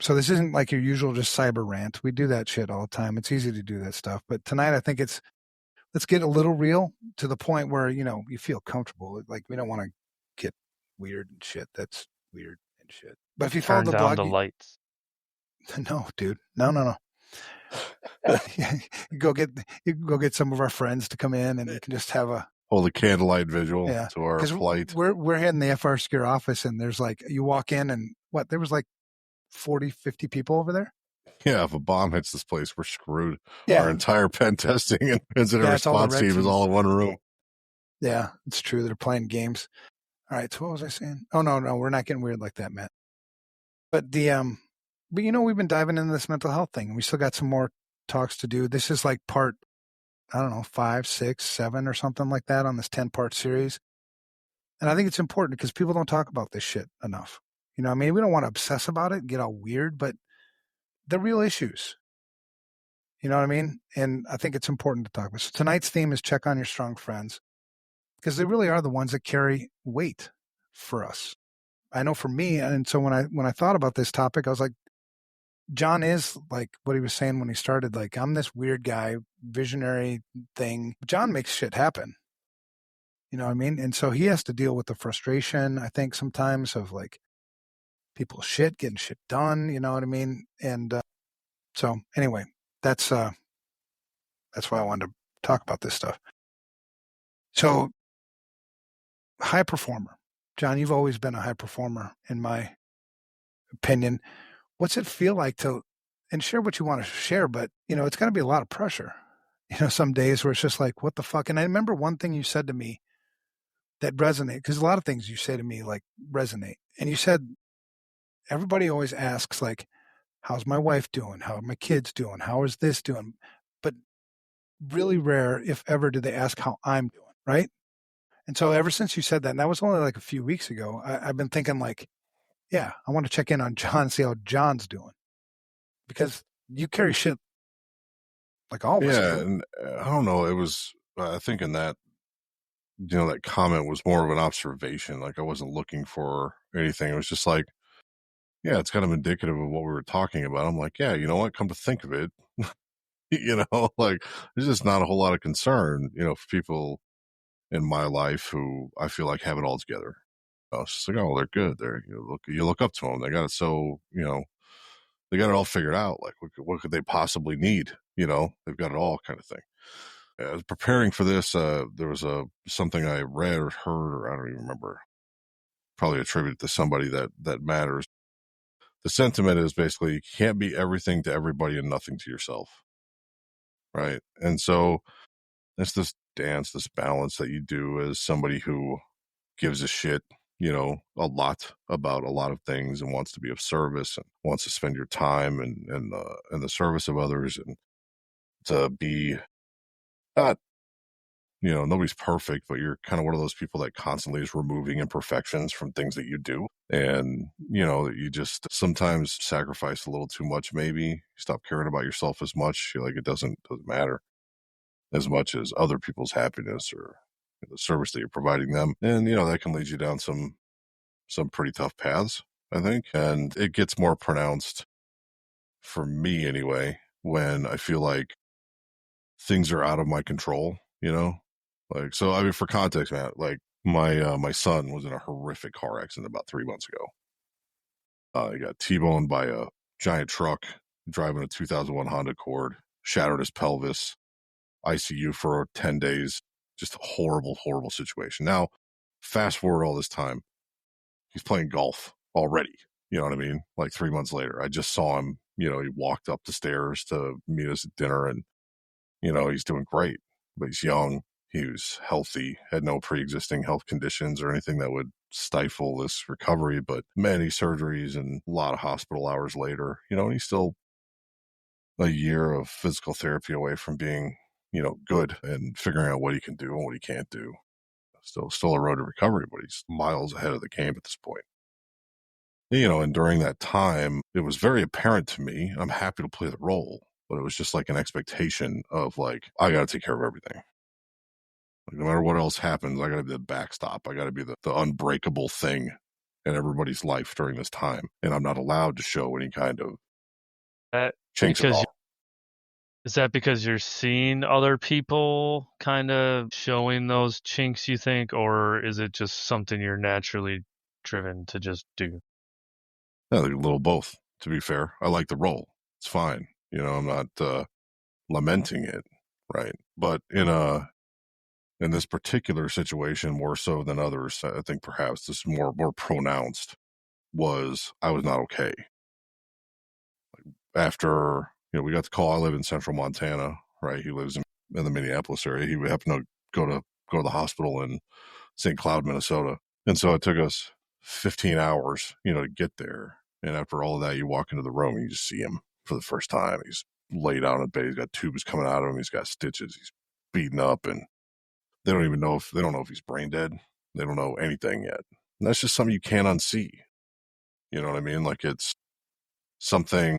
So this isn't like your usual just cyber rant. We do that shit all the time. It's easy to do that stuff. But tonight I think let's get a little real to the point where, you feel comfortable. Like we don't want to get weird and shit. That's weird and shit. But if you follow Turn the down blog, the lights. no, dude. No. you go get some of our friends to come in and you can just have a hold a candlelight vigil yeah, to our flight. We're heading the FRSecure office and there's like you walk in and there was like 40, 50 people over there. Yeah, if a bomb hits this place, we're screwed. Yeah. Our entire pen testing and incident Yeah, it's all the response red team is team. all in one room. Yeah, it's true. They're playing games. All right. So what was I saying? Oh no, we're not getting weird like that, Matt. But but we've been diving into this mental health thing and we still got some more talks to do. This is like part, I don't know, 5, 6, 7 or something like that on this 10-part series. And I think it's important because people don't talk about this shit enough. We don't want to obsess about it and get all weird, but the real issues. You know what I mean? And I think it's important to talk about. So tonight's theme is check on your strong friends because they really are the ones that carry weight for us. I know for me, and so when I thought about this topic, I was like, John is like what he was saying when he started, like, I'm this weird guy, visionary thing. John makes shit happen. You know what I mean? And so he has to deal with the frustration, I think, sometimes of like people's shit, getting shit done, you know what I mean? And so anyway, that's why I wanted to talk about this stuff. So high performer. John, you've always been a high performer in my opinion. What's it feel like and share what you want to share, but it's going to be a lot of pressure. Some days where it's just like, what the fuck? And I remember one thing you said to me that resonated, because a lot of things you say to me like resonate. And you said, everybody always asks like, how's my wife doing? How are my kids doing? How is this doing? But really rare, if ever, do they ask how I'm doing, right? And so ever since you said that, and that was only like a few weeks ago, I've been thinking like, yeah, I want to check in on John, see how John's doing. Because you carry shit like all of us do. Yeah, and I don't know. It was, I think in that, that comment was more of an observation. Like I wasn't looking for anything. It was just like, yeah, it's kind of indicative of what we were talking about. I'm like, yeah, you know what? Come to think of it, like there's just not a whole lot of concern, for people in my life who I feel like have it all together. It's just like, oh, they're good. You look up to them. They got it. So, they got it all figured out. Like what could they possibly need? They've got it all kind of thing. I was preparing for this. There was something I read or heard, or I don't even remember, probably attributed to somebody that matters. The sentiment is basically you can't be everything to everybody and nothing to yourself. Right. And so it's this dance, this balance that you do as somebody who gives a shit, a lot about a lot of things and wants to be of service and wants to spend your time in the service of others and to be not, nobody's perfect, but you're kind of one of those people that constantly is removing imperfections from things that you do. And, that you just sometimes sacrifice a little too much, maybe you stop caring about yourself as much. You're like, it doesn't matter as much as other people's happiness or the service that you're providing them. And, that can lead you down some pretty tough paths, I think. And it gets more pronounced for me anyway, when I feel like things are out of my control, like, so, I mean, for context, man, like my son was in a horrific car accident about 3 months ago. He got T-boned by a giant truck driving a 2001 Honda Accord, shattered his pelvis, ICU for 10 days, just a horrible, horrible situation. Now, fast forward all this time, he's playing golf already. You know what I mean? Like 3 months later, I just saw him, he walked up the stairs to meet us at dinner and, he's doing great, but he's young. He was healthy, had no pre-existing health conditions or anything that would stifle this recovery, but many surgeries and a lot of hospital hours later, and he's still a year of physical therapy away from being, good and figuring out what he can do and what he can't do. Still a road to recovery, but he's miles ahead of the game at this point. And during that time, it was very apparent to me, I'm happy to play the role, but it was just like an expectation of like, I got to take care of everything. Like, no matter what else happens, I got to be the backstop. I got to be the unbreakable thing in everybody's life during this time, and I'm not allowed to show any kind of That chinks at because all. is that because you're seeing other people kind of showing those chinks, you think, or is it just something you're naturally driven to just do? Yeah, like a little both. To be fair, I like the role. It's fine. I'm not lamenting it, right? But in this particular situation, more so than others, I think perhaps this is more pronounced. Was I was not okay after we got the call. I live in central Montana, right? He lives in the Minneapolis area. He would happen to go to the hospital in St. Cloud, Minnesota, and so it took us 15 hours, to get there. And after all of that, you walk into the room and you just see him for the first time. He's laid out in bed. He's got tubes coming out of him. He's got stitches. He's beaten up, and they don't know if he's brain dead. They don't know anything yet. And that's just something you can't unsee. You know what I mean? Like it's something,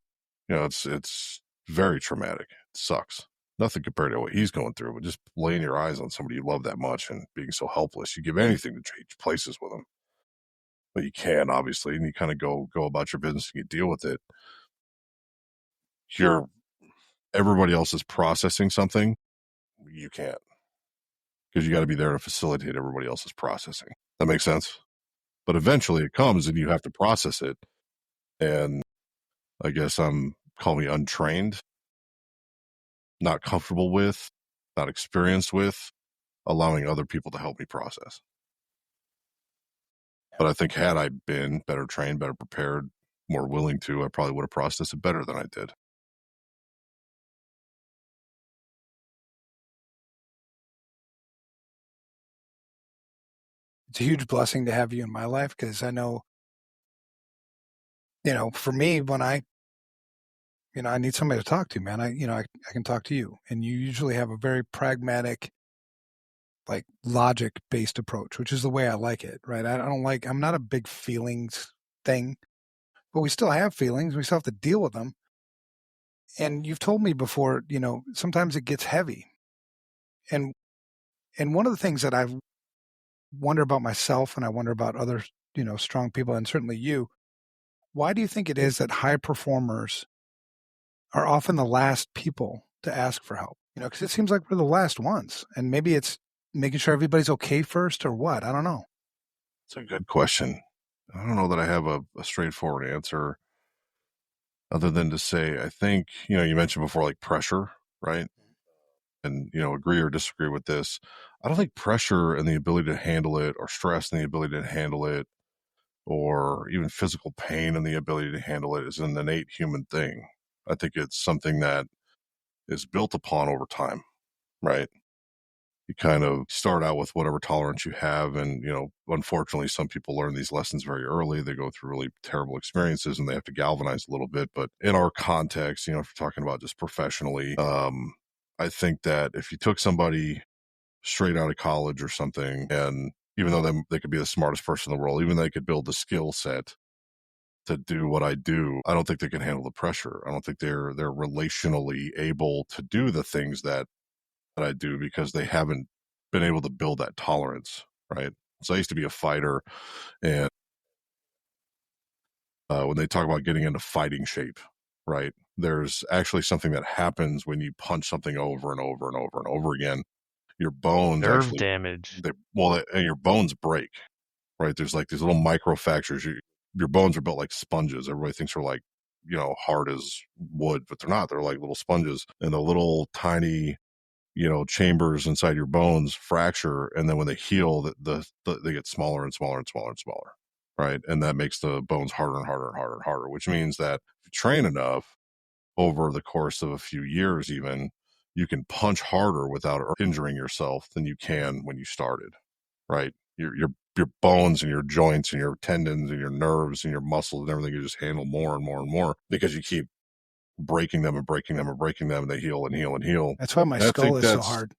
it's very traumatic. It sucks. Nothing compared to what he's going through, but just laying your eyes on somebody you love that much and being so helpless. You give anything to change places with them, but you can obviously, and you kind of go about your business and you deal with it. Everybody else is processing something. You can't, because you got to be there to facilitate everybody else's processing. That makes sense. But eventually it comes and you have to process it. And I guess I'm call me untrained, not comfortable with, not experienced with allowing other people to help me process. But I think had I been better trained, better prepared, more willing to, I probably would have processed it better than I did. It's a huge blessing to have you in my life, because I know, for me, when I need somebody to talk to, man, I can talk to you, and you usually have a very pragmatic, like logic based approach, which is the way I like it, right? I'm not a big feelings thing, but we still have feelings. We still have to deal with them. And you've told me before, sometimes it gets heavy. And one of the things that I wonder about myself, and I wonder about other, strong people, and certainly you, why do you think it is that high performers are often the last people to ask for help? Because it seems like we're the last ones, and maybe it's making sure everybody's okay first, or what? I don't know. It's a good question. I don't know that I have a straightforward answer, other than to say, I think, you mentioned before, like pressure, right? And, agree or disagree with this. I don't think pressure and the ability to handle it, or stress and the ability to handle it, or even physical pain and the ability to handle it is an innate human thing. I think it's something that is built upon over time, right? You kind of start out with whatever tolerance you have. And, unfortunately, some people learn these lessons very early. They go through really terrible experiences and they have to galvanize a little bit. But in our context, if you're talking about just professionally, I think that if you took somebody straight out of college or something, and even though they could be the smartest person in the world, even though they could build the skill set to do what I do, I don't think they can handle the pressure. I don't think they're relationally able to do the things that I do, because they haven't been able to build that tolerance, right? So I used to be a fighter, and when they talk about getting into fighting shape, right, there's actually something that happens when you punch something over and over and over and over again. Your bones Nerve actually, damage. and your bones break, right? There's like these little micro fractures. Your bones are built like sponges. Everybody thinks they're like, hard as wood, but they're not. They're like little sponges, and the little tiny, chambers inside your bones fracture, and then when they heal, they get smaller and smaller and smaller and smaller, right? And that makes the bones harder and harder and harder and harder, which means that if you train enough over the course of a few years, even, you can punch harder without injuring yourself than you can when you started, right? Your bones and your joints and your tendons and your nerves and your muscles and everything, you just handle more and more and more, because you keep breaking them and breaking them and breaking them, and they heal and heal and heal. That's why my skull is so hard.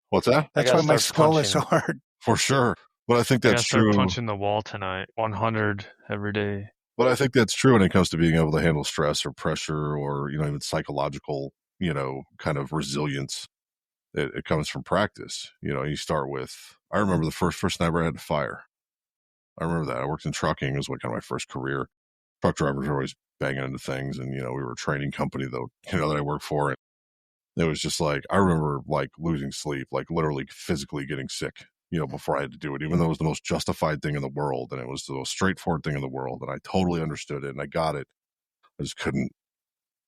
What's that? That's why my skull is so hard. For sure. But I think I that's gotta start true. punching the wall tonight. 100 every day. But I think that's true when it comes to being able to handle stress or pressure, or, even psychological, kind of resilience. It comes from practice. You start with, I remember the first person I ever had to fire. I remember that. I worked in trucking. It was like kind of my first career. Truck drivers were always banging into things. And, we were a training company though, that I worked for. And it was just like, I remember like losing sleep, like literally physically getting sick, before I had to do it, even though it was the most justified thing in the world. And it was the most straightforward thing in the world. And I totally understood it and I got it. I just couldn't,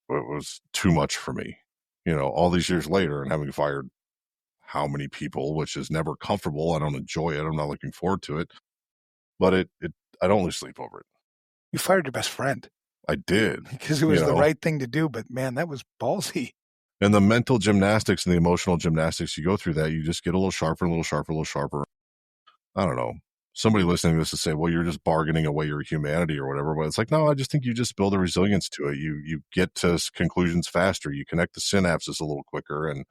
it was too much for me, all these years later and having fired how many people, which is never comfortable. I don't enjoy it. I'm not looking forward to it, but I don't lose sleep over it. You fired your best friend. I did. Because it was the right thing to do, but man, that was ballsy. And the mental gymnastics and the emotional gymnastics you go through that, you just get a little sharper, a little sharper, a little sharper. I don't know. Somebody listening to this to say, well, you're just bargaining away your humanity or whatever. But it's like, no, I just think you just build a resilience to it. You get to conclusions faster. You connect the synapses a little quicker and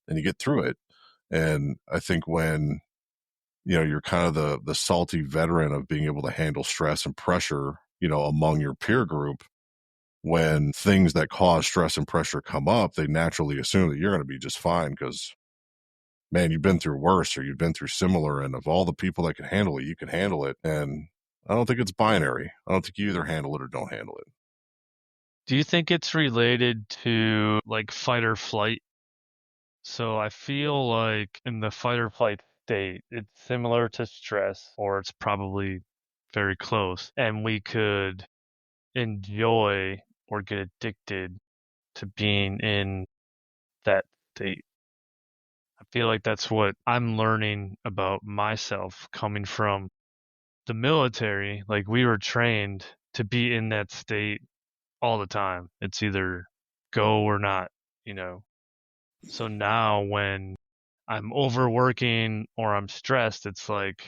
you get through it. And I think when, you're kind of the salty veteran of being able to handle stress and pressure, among your peer group, when things that cause stress and pressure come up, they naturally assume that you're going to be just fine because, man, you've been through worse or you've been through similar. And of all the people that can handle it, you can handle it. And I don't think it's binary. I don't think you either handle it or don't handle it. Do you think it's related to like fight or flight? So I feel like in the fight or flight state, it's similar to stress, or it's probably very close. And we could enjoy or get addicted to being in that state. I feel like that's what I'm learning about myself coming from the military. Like we were trained to be in that state all the time. It's either go or not, So now when I'm overworking or I'm stressed, it's like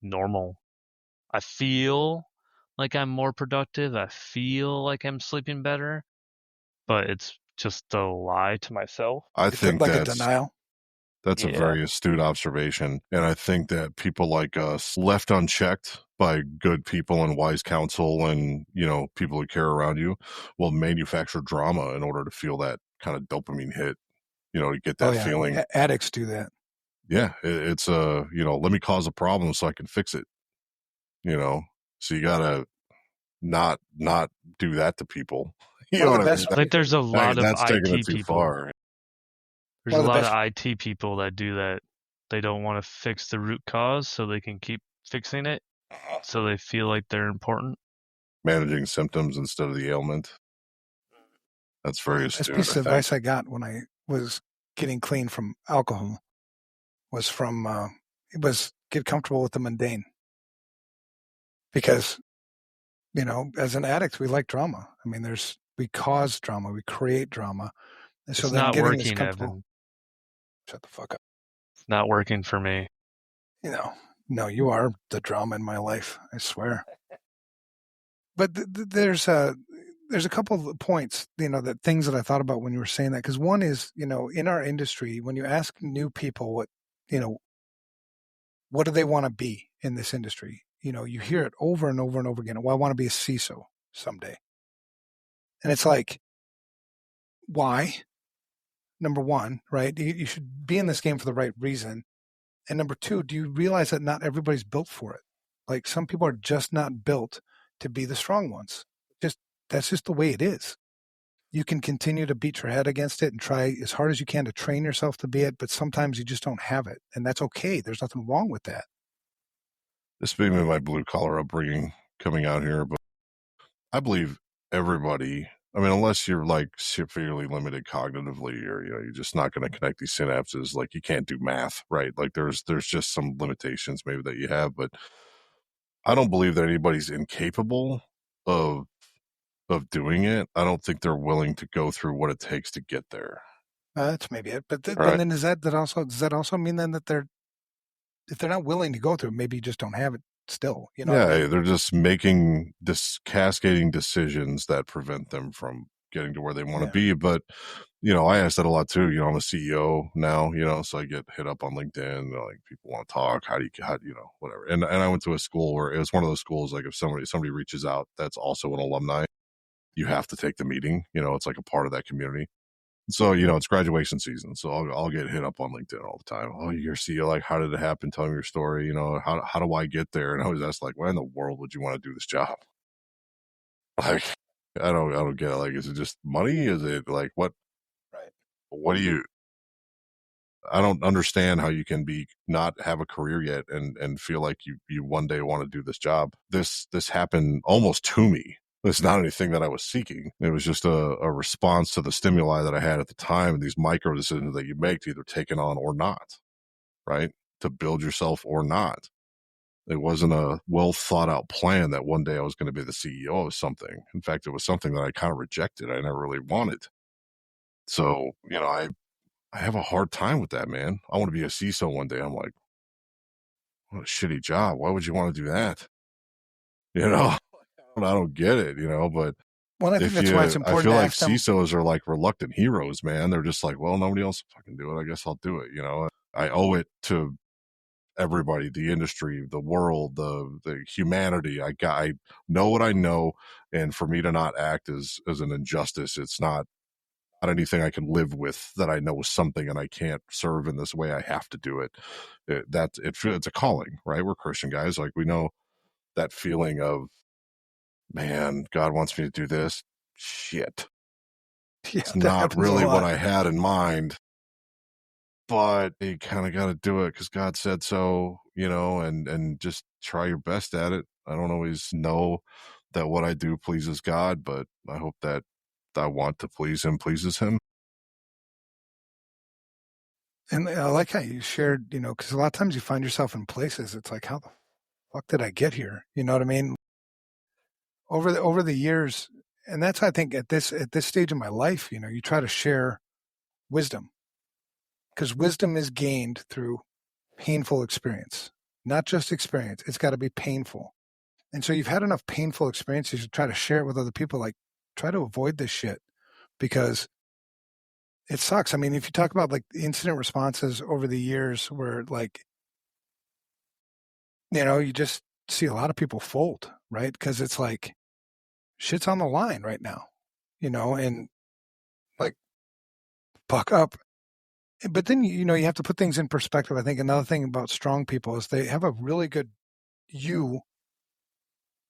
normal. I feel like I'm more productive. I feel like I'm sleeping better, but it's just a lie to myself. I think like a denial. That's a very astute observation. And I think that people like us, left unchecked by good people and wise counsel and, people who care around you, will manufacture drama in order to feel that kind of dopamine hit, to get that feeling. Addicts do that. Yeah. It's let me cause a problem so I can fix it, so you got to not do that to people. You know what I mean? I think there's a lot of IT people. Far. There's a lot of IT people that do that. They don't want to fix the root cause so they can keep fixing it. So they feel like they're important. Managing symptoms instead of the ailment. That's very astute. This piece of advice I got when I was getting clean from alcohol was get comfortable with the mundane. Because, as an addict, we like drama. I mean, we cause drama, we create drama. And so it's then not getting working, Evan. Shut the fuck up. It's not working for me. No, you are the drama in my life, I swear. But there's a couple of points, that things that I thought about when you were saying that. Because one is, in our industry, when you ask new people what do they want to be in this industry? You hear it over and over and over again. Well, I want to be a CISO someday. And it's like, why? Number one, right? You should be in this game for the right reason. And number two, do you realize that not everybody's built for it? Like some people are just not built to be the strong ones. That's just the way it is. You can continue to beat your head against it and try as hard as you can to train yourself to be it, but sometimes you just don't have it. And that's okay. There's nothing wrong with that. This being my blue collar upbringing coming out here, but I believe everybody, unless you're like severely limited cognitively or, you're just not going to connect these synapses, like you can't do math, right? Like there's just some limitations maybe that you have, but I don't believe that anybody's incapable of doing it. I don't think they're willing to go through what it takes to get there. That's maybe it. But then does that also mean then that if they're not willing to go through it, maybe you just don't have it still? They're just making cascading decisions that prevent them from getting to where they want to be. But I ask that a lot too. I'm a CEO now, so I get hit up on LinkedIn. Like people want to talk. How do you whatever. And I went to a school where it was one of those schools. Like if somebody reaches out, that's also an alumni, you have to take the meeting. It's like a part of that community. So, it's graduation season. So I'll get hit up on LinkedIn all the time. Oh, you're CEO. Like, how did it happen? Tell me your story. How do I get there? And I always ask, like, why in the world would you want to do this job? Like, I don't get it. Like, is it just money? Is it like, Right. what do you, I don't understand how you can not have a career yet and feel like you one day want to do this job. This happened almost to me. It's not anything that I was seeking. It was just a response to the stimuli that I had at the time and these micro decisions that you make to either take it on or not, right? To build yourself or not. It wasn't a well thought out plan that one day I was going to be the CEO of something. In fact, it was something that I kind of rejected. I never really wanted. So, I have a hard time with that, man. I want to be a CISO one day. I'm like, what a shitty job. Why would you want to do that? I don't get it, but Well, I think that's why it's I important feel to like ask them. CISOs are like reluctant heroes, man. They're just like, well, nobody else will fucking do it. I guess I'll do it. I owe it to everybody, the industry, the world, the humanity. I know what I know. And for me to not act as an injustice, it's not anything I can live with that I know is something and I can't serve in this way. I have to do it. It's a calling, right? We're Christian guys. Like we know that feeling of, man, God wants me to do this. Shit. Yeah, It's that not happens a really what lot. I had in mind, but you kind of got to do it because God said so, and just try your best at it. I don't always know that what I do pleases God, but I hope that I want to please him pleases him. And I like how you shared, because a lot of times you find yourself in places, it's like, how the fuck did I get here? You know what I mean? Over the years, and that's, I think, at this stage of my life, you try to share wisdom, because wisdom is gained through painful experience, not just experience. It's got to be painful. And so you've had enough painful experiences to try to share it with other people, like try to avoid this shit because it sucks. I mean, if you talk about like the incident responses over the years where like, you just see a lot of people fold, right? Because it's like shit's on the line right now, and like buck up. But then, you have to put things in perspective. I think another thing about strong people is they have a really good you,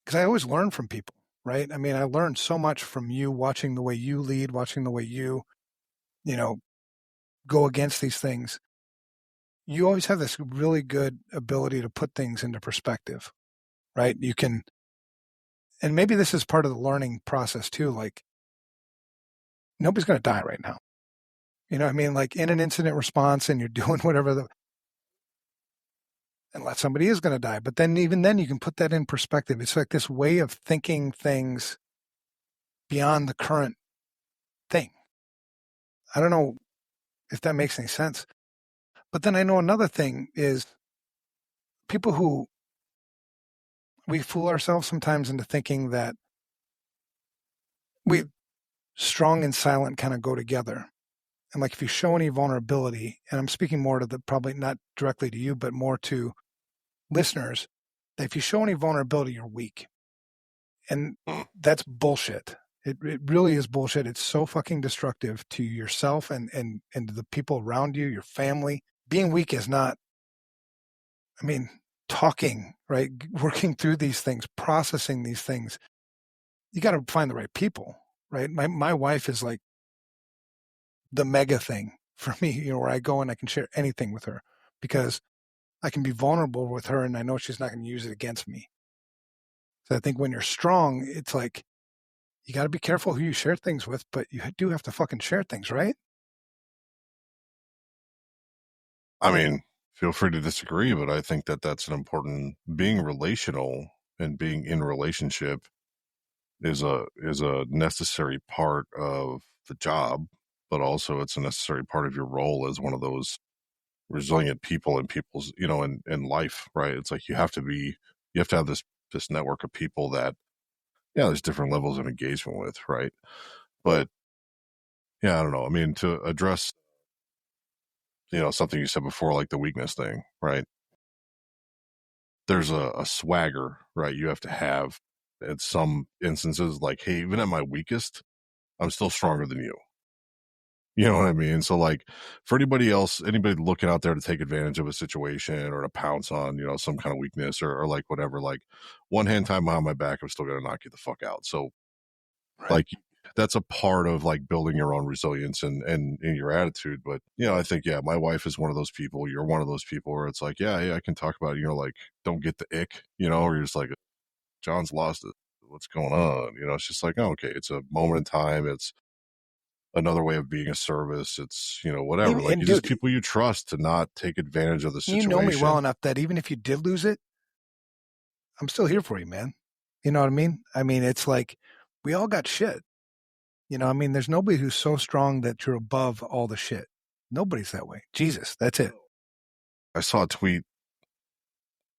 because I always learn from people, right? I mean, I learned so much from you watching the way you lead, watching the way you know, go against these things. You always have this really good ability to put things into perspective, right? You can, and maybe this is part of the learning process too. Like, nobody's going to die right now. You know what I mean? Like in an incident response and you're doing whatever unless somebody is going to die. But then even then you can put that in perspective. It's like this way of thinking things beyond the current thing. I don't know if that makes any sense. But then I know another thing is people who we fool ourselves sometimes into thinking that we strong and silent kind of go together. And like if you show any vulnerability, and I'm speaking more to probably not directly to you, but more to listeners, that if you show any vulnerability, you're weak. And that's bullshit. It really is bullshit. It's so fucking destructive to yourself and to the people around you, your family. Being weak is not, I mean, talking, right? Working through these things, processing these things. You got to find the right people, right? My wife is like the mega thing for me, where I go and I can share anything with her because I can be vulnerable with her and I know she's not going to use it against me. So I think when you're strong, it's like you got to be careful who you share things with, but you do have to fucking share things, right? I mean, feel free to disagree, but I think that that's an important, being relational and being in relationship is a necessary part of the job, but also it's a necessary part of your role as one of those resilient people in people's, in life, right? It's like you have to have this network of people that, yeah, there's different levels of engagement with, right? But yeah, I don't know. I mean, to address, something you said before, like the weakness thing, right? There's a swagger, right? You have to have at some instances, like, hey, even at my weakest, I'm still stronger than you. You know what I mean? So like for anybody else, anybody looking out there to take advantage of a situation or to pounce on, some kind of weakness or like whatever, like one hand tied behind my back, I'm still going to knock you the fuck out. So Right. like that's a part of like building your own resilience and in your attitude. But I think my wife is one of those people. You're one of those people where it's like, yeah, I can talk about it, like don't get the ick, or you're just like, John's lost it. What's going on? It's just like, oh, okay, it's a moment in time. It's another way of being a service. It's, whatever. Like And you dude, just people you trust to not take advantage of the you situation. know me well enough that even if you did lose it, I'm still here for you, man. You know what I mean? I mean, it's like we all got shit. I mean, there's nobody who's so strong that you're above all the shit. Nobody's that way. Jesus, that's it. I saw a tweet.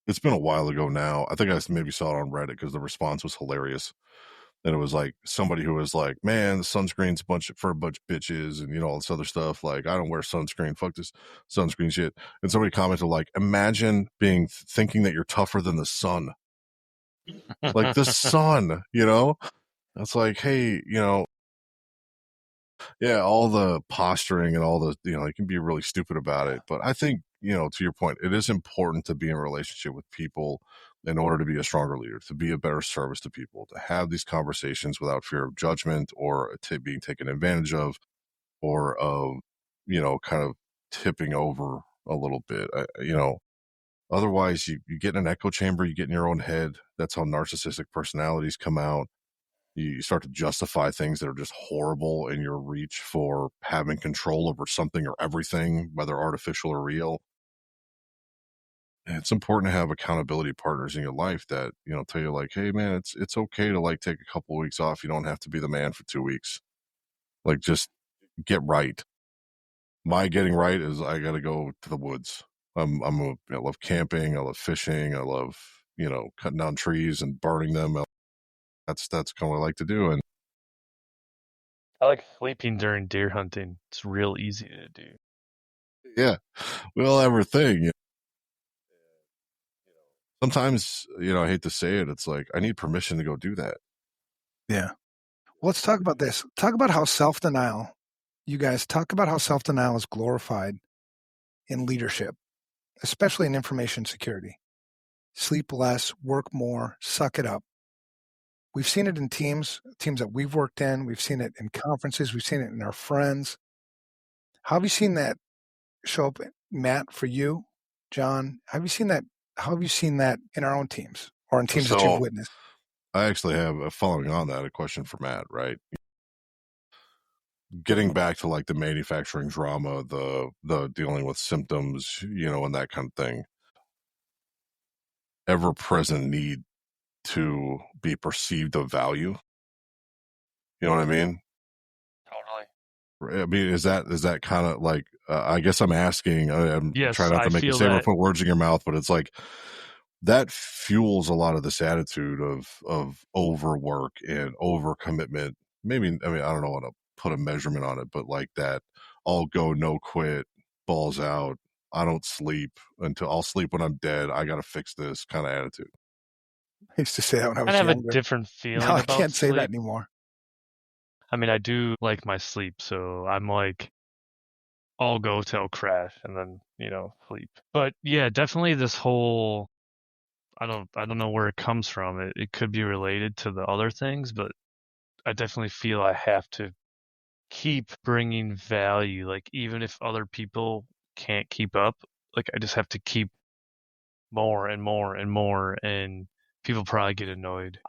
It's been a while ago now. I think I maybe saw it on Reddit because the response was hilarious. And it was like somebody who was like, man, the sunscreen's for a bunch of bitches and, all this other stuff. Like, I don't wear sunscreen. Fuck this sunscreen shit. And somebody commented like, imagine thinking that you're tougher than the sun. Like the sun, It's like, hey, all the posturing and all the, you can be really stupid about it. But I think, to your point, it is important to be in a relationship with people in order to be a stronger leader, to be a better service to people, to have these conversations without fear of judgment or being taken advantage of or of, kind of tipping over a little bit. Otherwise you get in an echo chamber, you get in your own head. That's how narcissistic personalities come out. You start to justify things that are just horrible in your reach for having control over something or everything, whether artificial or real. And it's important to have accountability partners in your life that, tell you like, hey man, it's okay to like take a couple of weeks off. You don't have to be the man for 2 weeks. Like just get right. My getting right is I got to go to the woods. I love camping. I love fishing. I love, cutting down trees and burning them. That's kind of what I like to do. And I like sleeping during deer hunting. It's real easy to do. yeah, we all have our thing. Sometimes, I hate to say it, it's like I need permission to go do that. Yeah. Well, let's talk about this. Talk about how self-denial, you guys talk about how self-denial is glorified in leadership, especially in information security. Sleep less, work more, suck it up. We've seen it in teams that we've worked in. We've seen it in conferences. We've seen it in our friends. How have you seen that show up, Matt, for you, John? Have you seen that? How have you seen that in our own teams or in teams that you've witnessed? I actually have, following on that, a question for Matt, right? Getting back to like the manufacturing drama, the dealing with symptoms, and that kind of thing. Ever present need to be perceived of value. You know what I mean? Totally. I mean, is that kind of like? I guess I'm asking. I'm Yes, trying not to I make a feel statement, that. put words in your mouth, but it's like that fuels a lot of this attitude of overwork and overcommitment. Maybe I mean I don't know how to put a measurement on it, but like that, I'll go no quit, balls out. I don't sleep until I'll sleep when I'm dead. I got to fix this kind of attitude. I used to say that when I I was have a younger. different No, feeling I about can't say that sleep. anymore. I mean, I do like my sleep, so I'm like, I'll go till crash and then, sleep. But yeah, definitely this whole, I don't know where it comes from. It could be related to the other things, but I definitely feel I have to keep bringing value. Like even if other people can't keep up, like I just have to keep more and more and more, and people probably get annoyed.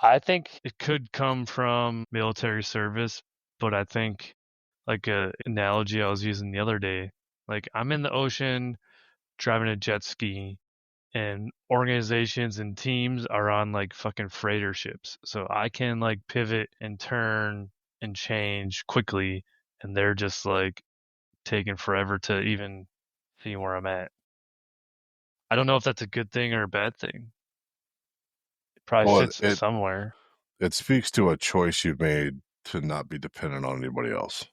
I think it could come from military service, but I think like a analogy I was using the other day, like I'm in the ocean driving a jet ski and organizations and teams are on like fucking freighter ships. So I can like pivot and turn and change quickly, and they're just like taking forever to even see where I'm at. I don't know if that's a good thing or a bad thing. It probably Well, fits somewhere. it speaks to a choice you've made to not be dependent on anybody else.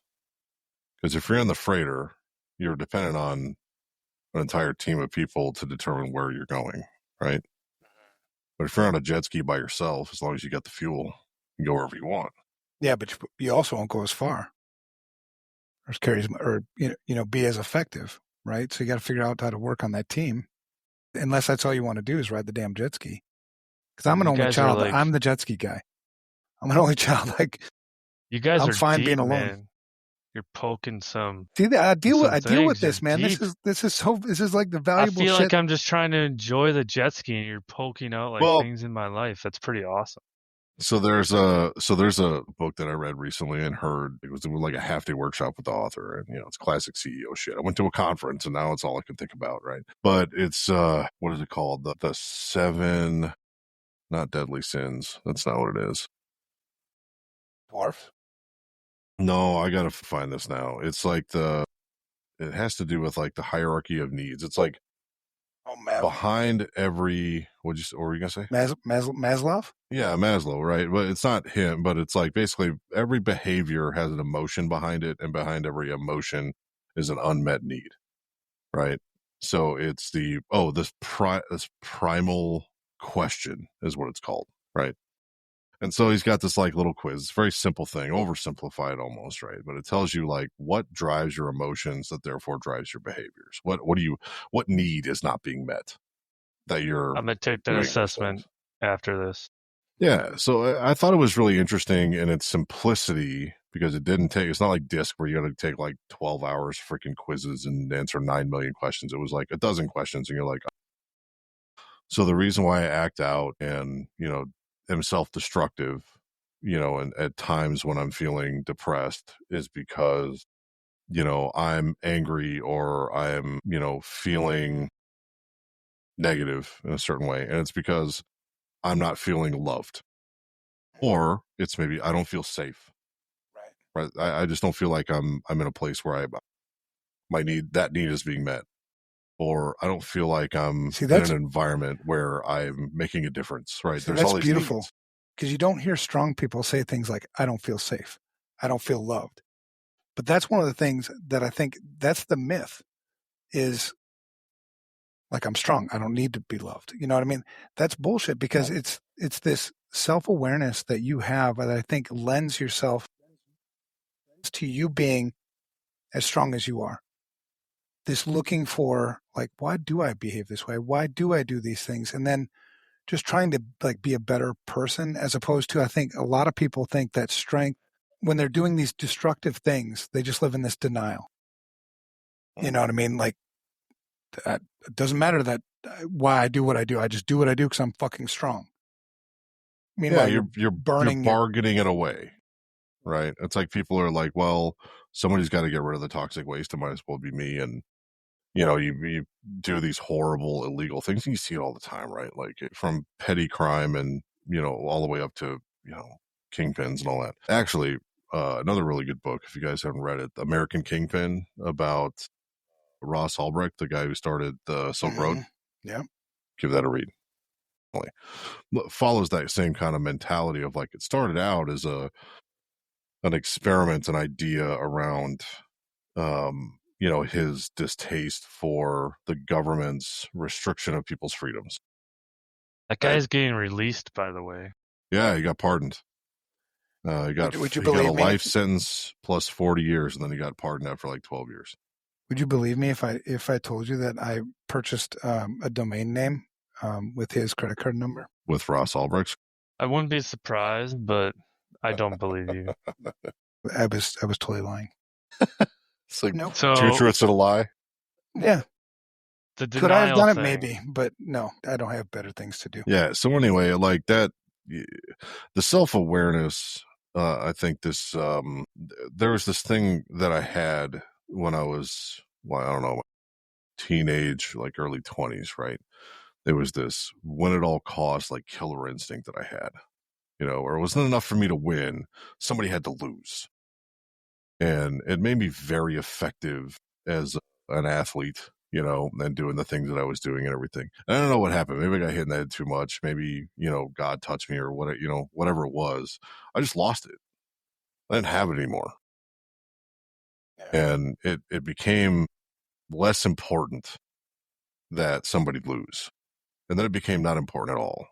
Because if you're in the freighter, you're dependent on an entire team of people to determine where you're going, right? But if you're on a jet ski by yourself, as long as you got the fuel, you can go wherever you want. Yeah, but you also won't go as far. or be as effective, right? So you got to figure out how to work on that team, unless that's all you want to do is ride the damn jet ski. Because I'm an You only guys are child. like- I'm the jet ski guy. I'm an only child. Like, You guys I'm are fine deep, being alone. man. You're poking some. See, I deal with things. this, You're man. deep. This is like the I valuable feel shit. like I'm just trying to enjoy the jet ski, and you're poking out like Well- things in my life. That's pretty awesome. So there's a book that I read recently and heard. It was like a half-day workshop with the author, and it's classic CEO shit. I went to a conference and now it's all I can think about, right? But it's what is it called? The 7 not deadly sins. That's not what it is. Dwarf. No, I gotta find this now. It's like it has to do with like the hierarchy of needs. It's like behind every what were you gonna say? Maslow? Yeah, Maslow, right? But it's not him, but it's like basically every behavior has an emotion behind it, and behind every emotion is an unmet need, right? So it's this primal question is what it's called, right? And so he's got this like little quiz. It's a very simple thing, oversimplified almost, right? But it tells you like what drives your emotions that therefore drives your behaviors. What need is not being met that you're I'm gonna take that doing assessment those after this. Yeah, so I thought it was really interesting in its simplicity because it's not like DISC where you got to take like 12 hours freaking quizzes and answer 9 million questions. It was like a dozen questions and you're like, so the reason why I act out and, am self-destructive, and at times when I'm feeling depressed is because, I'm angry or I'm, feeling negative in a certain way. And it's because I'm not feeling loved. Or it's maybe I don't feel safe. Right. I just don't feel like I'm in a place where that need is being met. Or I don't feel like I'm in an environment where I'm making a difference. Right. There's all these beautiful because you don't hear strong people say things like, I don't feel safe. I don't feel loved. But that's one of the things that I think that's the myth is like, I'm strong. I don't need to be loved. You know what I mean? That's bullshit because it's this self-awareness that you have that I think lends yourself to you being as strong as you are. This looking for like, why do I behave this way? Why do I do these things? And then just trying to like be a better person as opposed to, I think a lot of people think that strength, when they're doing these destructive things, they just live in this denial. You know what I mean? Like, it doesn't matter that why I do what I do. I just do what I do because I'm fucking strong. Meanwhile, you're bargaining it away, right? It's like people are like, well, somebody's got to get rid of the toxic waste. It might as well be me. And you do these horrible illegal things. And you see it all the time, right? Like from petty crime and all the way up to kingpins and all that. Actually, another really good book, if you guys haven't read it, American Kingpin, about Ross Ulbricht, the guy who started the Silk Road. Yeah. Give that a read. Follows that same kind of mentality of like it started out as an experiment, an idea around his distaste for the government's restriction of people's freedoms. That guy's getting released, by the way. Yeah, he got pardoned. He got a life sentence plus 40 years, and then he got pardoned after like 12 years. Would you believe me if I told you that I purchased a domain name with his credit card number? With Ross Ulbricht? I wouldn't be surprised, but I don't believe you. I was totally lying. It's like nope. Two truths and a lie. Yeah. Could I have done thing. it? Maybe, but no, I don't have better things to do. Yeah. So anyway, like that, the self-awareness, I think there was this thing that I had when I was, I don't know, teenage, like early 20s, right? There was this win at all costs, like killer instinct that I had, or it wasn't enough for me to win. Somebody had to lose. And it made me very effective as an athlete, and doing the things that I was doing and everything. And I don't know what happened. Maybe I got hit in the head too much. Maybe, God touched me or whatever it was. I just lost it. I didn't have it anymore. And it became less important that somebody lose. And then it became not important at all.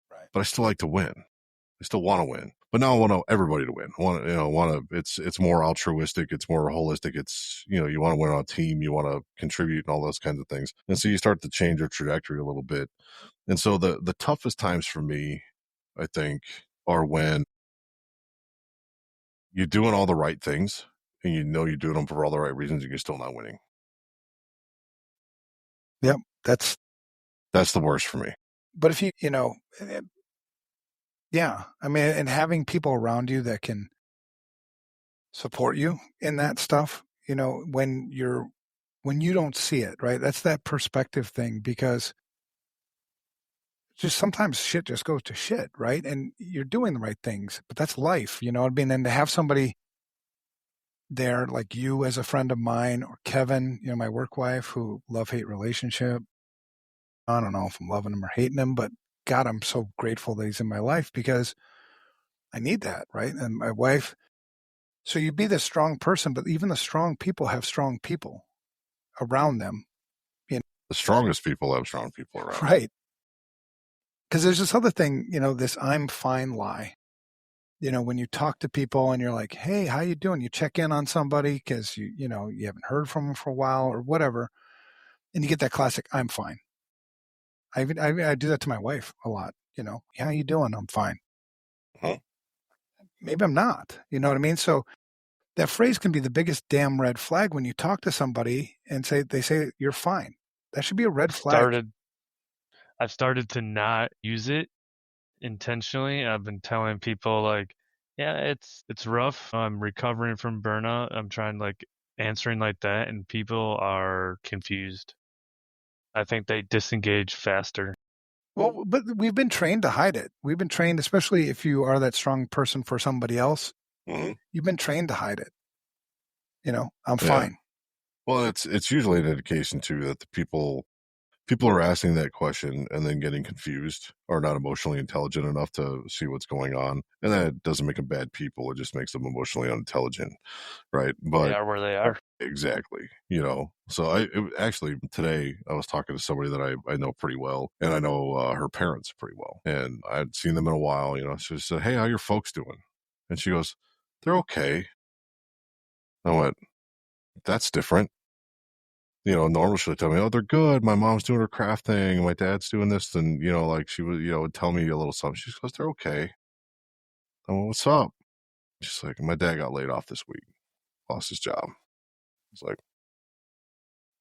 Right. But I still like to win. I still want to win. But now I want everybody to win. It's more altruistic. It's more holistic. It's, you want to win on a team. You want to contribute and all those kinds of things. And so you start to change your trajectory a little bit. And so the toughest times for me, I think, are when you're doing all the right things and you're doing them for all the right reasons and you're still not winning. Yep. That's the worst for me. But if yeah, I mean, and having people around you that can support you in that stuff, when you don't see it, right? That's that perspective thing, because just sometimes shit just goes to shit, right? And you're doing the right things, but that's life, what I mean? And to have somebody there like you as a friend of mine, or Kevin, my work wife, who love-hate relationship. I don't know if I'm loving him or hating him, but God, I'm so grateful that he's in my life, because I need that, right? And my wife. So you be this strong person, but even the strong people have strong people around them. The strongest people have strong people around. Right. Because there's this other thing, this I'm fine lie. When you talk to people and you're like, hey, how you doing? You check in on somebody because you haven't heard from them for a while or whatever. And you get that classic, I'm fine. I do that to my wife a lot. How you doing? I'm fine. Huh? Maybe I'm not. You know what I mean? So that phrase can be the biggest damn red flag when you talk to somebody and they say you're fine. That should be a red flag. I've started to not use it intentionally. I've been telling people like, yeah, it's rough. I'm recovering from burnout. I'm trying answering like that, and people are confused. I think they disengage faster. Well, but we've been trained to hide it. We've been trained, especially if you are that strong person for somebody else. Mm-hmm. You've been trained to hide it. I'm fine. Well, it's usually an indication too that the people are asking that question and then getting confused, or not emotionally intelligent enough to see what's going on. And that doesn't make them bad people. It just makes them emotionally unintelligent. Right. But they are where they are. Exactly. So actually today I was talking to somebody that I know pretty well, and I know her parents pretty well, and I hadn't seen them in a while. She said, hey, how your folks doing? And she goes, they're okay. I went, that's different. Normally she'll tell me, oh, they're good. My mom's doing her craft thing. My dad's doing this. And, she would tell me a little something. She goes, they're okay. I went, what's up? She's like, my dad got laid off this week. Lost his job. It's like,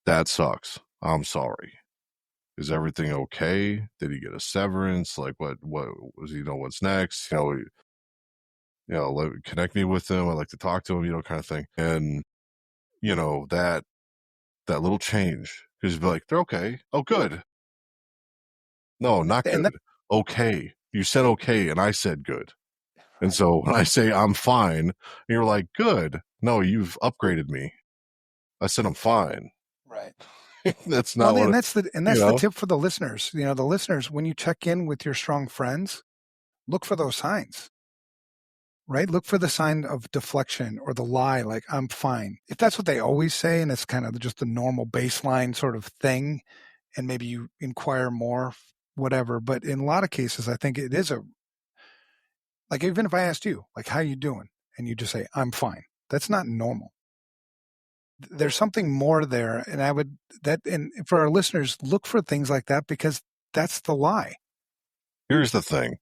that sucks. I'm sorry. Is everything okay? Did he get a severance? Like, what was, what's next? Connect me with him. I'd like to talk to him, kind of thing. And, that little change, because you'd be like, they're okay. Oh, good. No, not good. Okay. You said okay, and I said good. And so when I say I'm fine, you're like, good. No, you've upgraded me. I said I'm fine. Right. That's not and that's the tip for the listeners. The listeners, when you check in with your strong friends, look for those signs. Right? Look for the sign of deflection or the lie, like I'm fine. If that's what they always say, and it's kind of just a normal baseline sort of thing, and maybe you inquire more, whatever. But in a lot of cases, I think it is like, even if I asked you, like, how you doing? And you just say, I'm fine. That's not normal. There's something more there. And and for our listeners, look for things like that, because that's the lie. Here's the thing.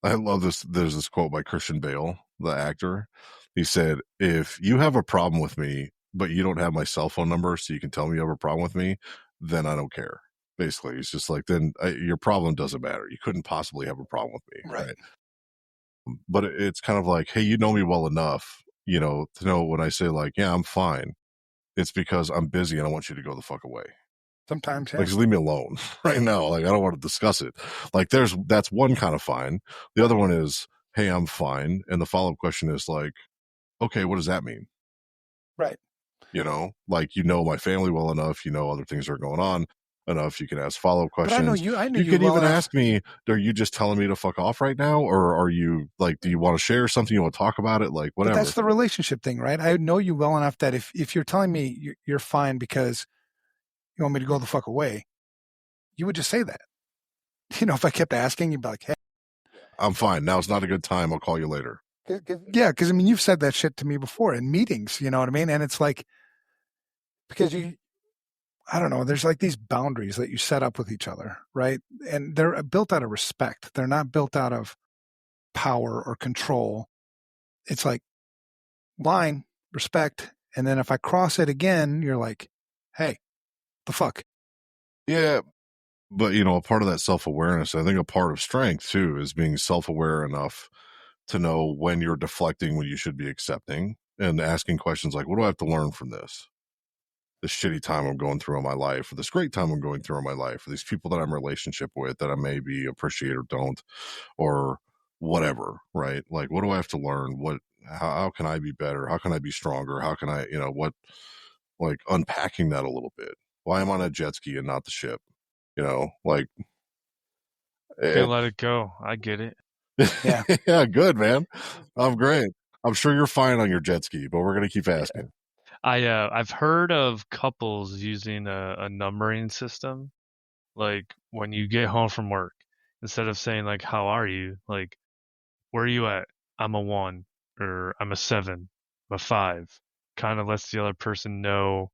I love this. There's this quote by Christian Bale, the actor. He said, if you have a problem with me, but you don't have my cell phone number so you can tell me you have a problem with me, then I don't care. Basically, it's just like, then your problem doesn't matter. You couldn't possibly have a problem with me. Right. But it's kind of like, hey, you know me well enough, to know when I say like, yeah, I'm fine. It's because I'm busy and I want you to go the fuck away. Sometimes, yeah. Like, just leave me alone right now. Like, I don't want to discuss it. Like, that's one kind of fine. The other one is, hey, I'm fine. And the follow-up question is like, okay, what does that mean? Right. Like, my family well enough, other things are going on enough. You can ask follow-up questions. But I know you could well even enough. ask me, are you just telling me to fuck off right now? Or are you like, do you want to share something? You want to talk about it? Like, whatever. But that's the relationship thing, right? I know you well enough that if you're telling me you're fine because you want me to go the fuck away, you would just say that. If I kept asking, you'd be like, hey, I'm fine. Now it's not a good time. I'll call you later. Yeah, because I mean, you've said that shit to me before in meetings. You know what I mean? And it's like because I don't know. There's like these boundaries that you set up with each other, right? And they're built out of respect. They're not built out of power or control. It's like line, respect, and then if I cross it again, you're like, hey, the fuck. Yeah, but a part of that self-awareness, I think a part of strength too, is being self-aware enough to know when you're deflecting, when you should be accepting, and asking questions like, what do I have to learn from this? This shitty time I'm going through in my life, or this great time I'm going through in my life, or these people that I'm in relationship with that I maybe appreciate or don't, or whatever, right? Like, what do I have to learn? How can I be better? How can I be stronger? How can I, like unpacking that a little bit. Why am I on a jet ski and not the ship? Like, Can't let it go. I get it. Yeah. Yeah, good, man. I'm great. I'm sure you're fine on your jet ski, but we're going to keep asking. I've heard of couples using a numbering system. Like when you get home from work, instead of saying like, how are you? Like, where are you at? I'm a 1, or I'm a 7, I'm a 5. Kind of lets the other person know,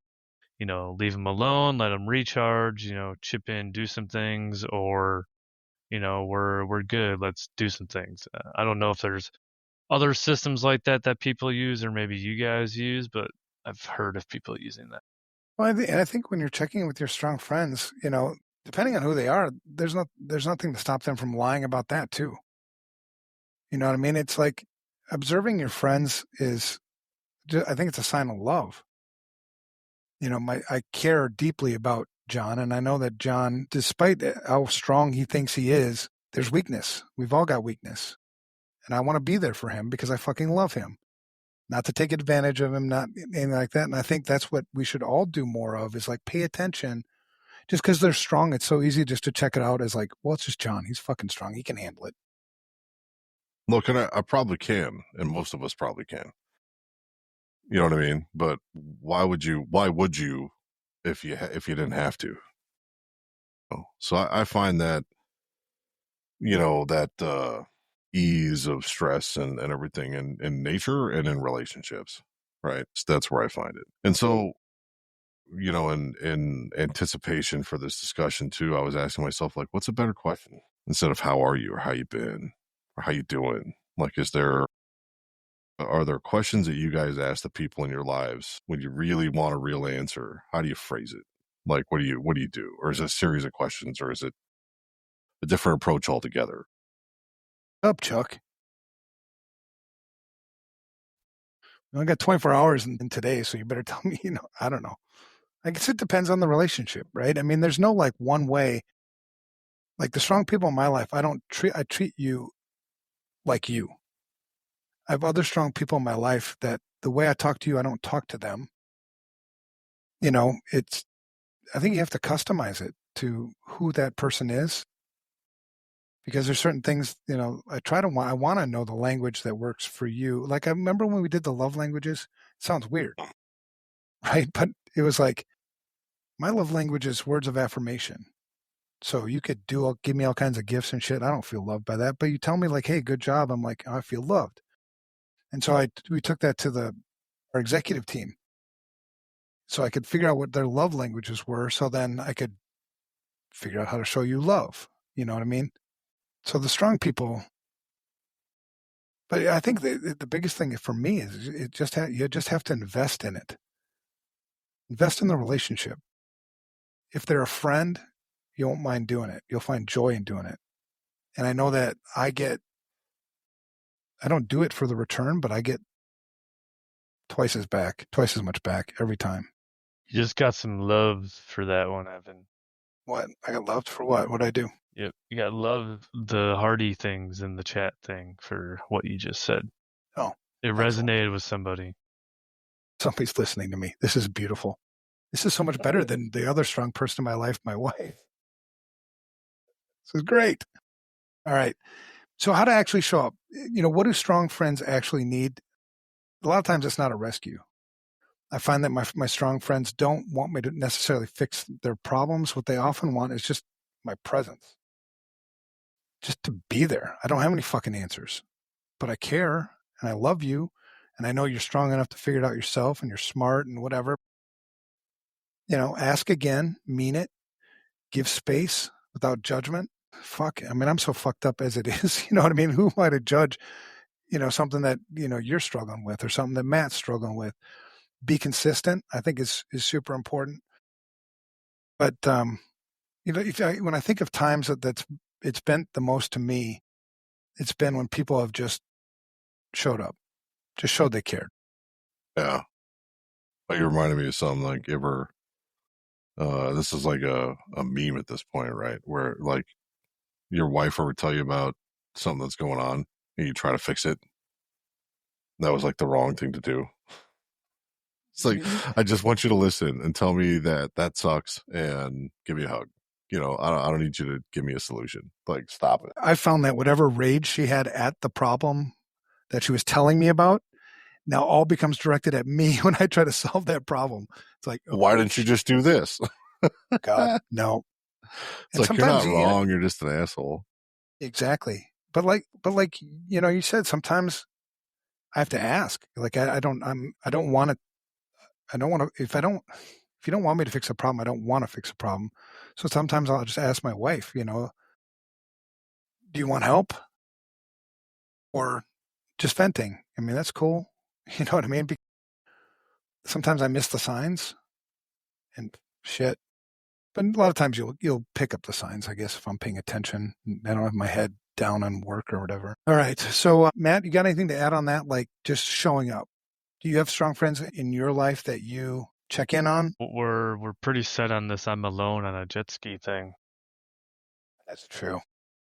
leave them alone, let them recharge, chip in, do some things, or, we're good. Let's do some things. I don't know if there's other systems like that people use, or maybe you guys use, but I've heard of people using that. Well, I think when you're checking in with your strong friends, depending on who they are, there's nothing to stop them from lying about that too. You know what I mean? It's like observing your friends I think it's a sign of love. I care deeply about John, and I know that John, despite how strong he thinks he is, there's weakness. We've all got weakness. And I want to be there for him because I fucking love him. Not to take advantage of him, not anything like that. And I think that's what we should all do more of is like pay attention. Just because they're strong, it's so easy just to check it out as like, well, it's just John. He's fucking strong. He can handle it. Look, and I probably can, and most of us probably can. You know what I mean? But why would you if you didn't have to? So I find that, that ease of stress and everything in nature and in relationships, right? So that's where I find it. And so, in anticipation for this discussion too, I was asking myself, like, what's a better question instead of how are you or how you been or how you doing? Like, are there questions that you guys ask the people in your lives when you really want a real answer? How do you phrase it? Like, what do you do? Or is it a series of questions, or is it a different approach altogether? Up, Chuck. We only got 24 hours in today, so you better tell me, I don't know. I guess it depends on the relationship, right? I mean, there's no like one way. Like the strong people in my life, I treat you like you. I have other strong people in my life that the way I talk to you, I don't talk to them. I think you have to customize it to who that person is because there's certain things, I want to know the language that works for you. Like I remember when we did the love languages, it sounds weird, right? But it was like, my love language is words of affirmation. So you could give me all kinds of gifts and shit. I don't feel loved by that. But you tell me like, hey, good job. I'm like, oh, I feel loved. And so we took that to our executive team. So I could figure out what their love languages were. So then I could figure out how to show you love. You know what I mean? So the strong people, but I think the biggest thing for me is you just have to invest in it. Invest in the relationship. If they're a friend, you won't mind doing it. You'll find joy in doing it. And I know that I don't do it for the return, but I get twice as much back every time. You just got some love for that one, Evan. What? I got loved for what? What'd I do? Yep. You got love the hearty things in the chat thing for what you just said. Oh. It resonated with somebody. Somebody's listening to me. This is beautiful. This is so much better than the other strong person in my life, my wife. This is great. All right. So how to actually show up? What do strong friends actually need? A lot of times it's not a rescue. I find that my strong friends don't want me to necessarily fix their problems. What they often want is just my presence. just to be there. I don't have any fucking answers, but I care and I love you. And I know you're strong enough to figure it out yourself and you're smart and whatever. Ask again, mean it, give space without judgment. Fuck. I mean, I'm so fucked up as it is. You know what I mean? Who am I to judge, something that, you're struggling with or something that Matt's struggling with? Be consistent, I think is super important. But, when I think of times it's been the most to me, it's been when people have just showed up, just showed they cared. Yeah. Like, you reminded me of something like this is like a meme at this point, right? Where like your wife will tell you about something that's going on and you try to fix it. That was like the wrong thing to do. It's like, I just want you to listen and tell me that sucks and give me a hug. I don't need you to give me a solution. Like, stop it. I found that whatever rage she had at the problem that she was telling me about now all becomes directed at me when I try to solve that problem. It's like, why didn't you just do this? God, no. It's like, you're not wrong. You're just an asshole. Exactly. But like, you said sometimes I have to ask. Like, I don't want to. If you don't want me to fix a problem, I don't want to fix a problem. So sometimes I'll just ask my wife, do you want help? Or just venting. I mean, that's cool. You know what I mean? Sometimes I miss the signs and shit. But a lot of times you'll pick up the signs, I guess, if I'm paying attention. I don't have my head down on work or whatever. All right. So, Matt, you got anything to add on that? Like just showing up. Do you have strong friends in your life that you check in on? We're pretty set on this I'm alone on a jet ski thing. That's true.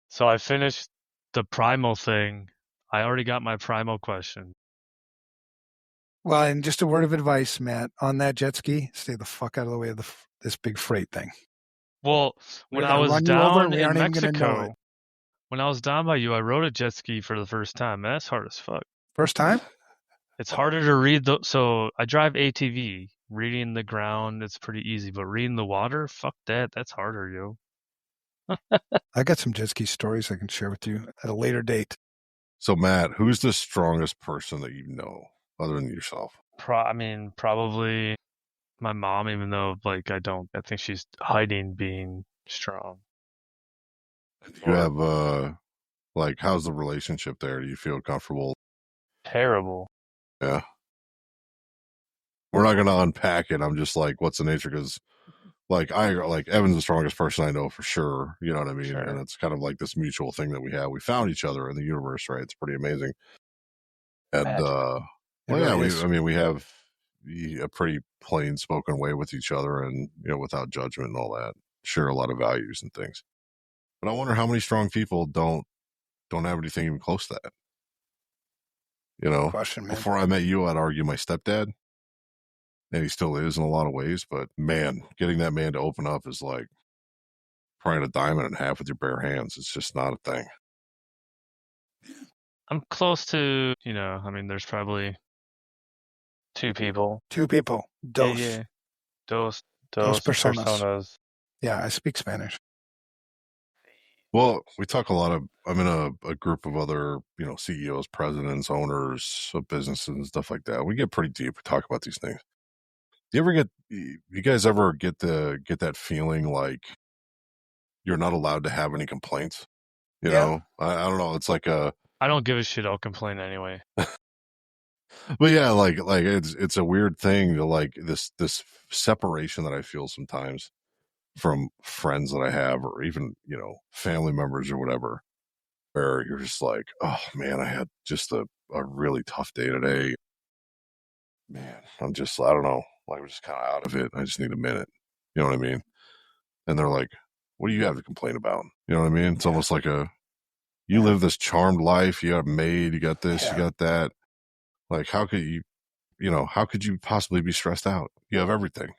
So I finished the primal thing. I already got my primal question. Well, and just a word of advice, Matt, on that jet ski, stay the fuck out of the way of this big freight thing. Well, when I was down in Mexico, when I was down by you, I rode a jet ski for the first time. Man, that's hard as fuck. First time? It's harder to read. So I drive ATV. Reading the ground, it's pretty easy. But reading the water, fuck that. That's harder, yo. I got some jet ski stories I can share with you at a later date. So, Matt, who's the strongest person that you know other than yourself? Probably my mom, even though, I think she's hiding being strong. Do you have, how's the relationship there? Do you feel comfortable? Terrible. Yeah. We're not going to unpack it. I'm just like, what's the nature? Because, Evan's the strongest person I know for sure. You know what I mean? Sure. And it's kind of like this mutual thing that we have. We found each other in the universe, right? It's pretty amazing. And, we have a pretty plain spoken way with each other and, without judgment and all that. Share a lot of values and things. But I wonder how many strong people don't have anything even close to that. Question, man. Before I met you, I'd argue my stepdad. And he still is in a lot of ways, but man, getting that man to open up is like prying a diamond in half with your bare hands. It's just not a thing. I'm close to, there's probably two people. Dos. Yeah. Dos personas. Yeah, I speak Spanish. Well, we talk a lot I'm in a group of other, CEOs, presidents, owners of businesses and stuff like that. We get pretty deep. We talk about these things. You guys ever get that feeling like you're not allowed to have any complaints? You know, I don't know. It's like I don't give a shit. I'll complain anyway. But yeah, like it's a weird thing to like this separation that I feel sometimes from friends that I have, or even, family members or whatever, where you're just like, oh man, I had just a really tough day today. Man, I don't know. Like, we're just kind of out of it. I just need a minute. You know what I mean? And they're like, what do you have to complain about? You know what I mean? It's almost like you live this charmed life. You got a maid, you got this, you got that. Like, how could you possibly be stressed out? You have everything.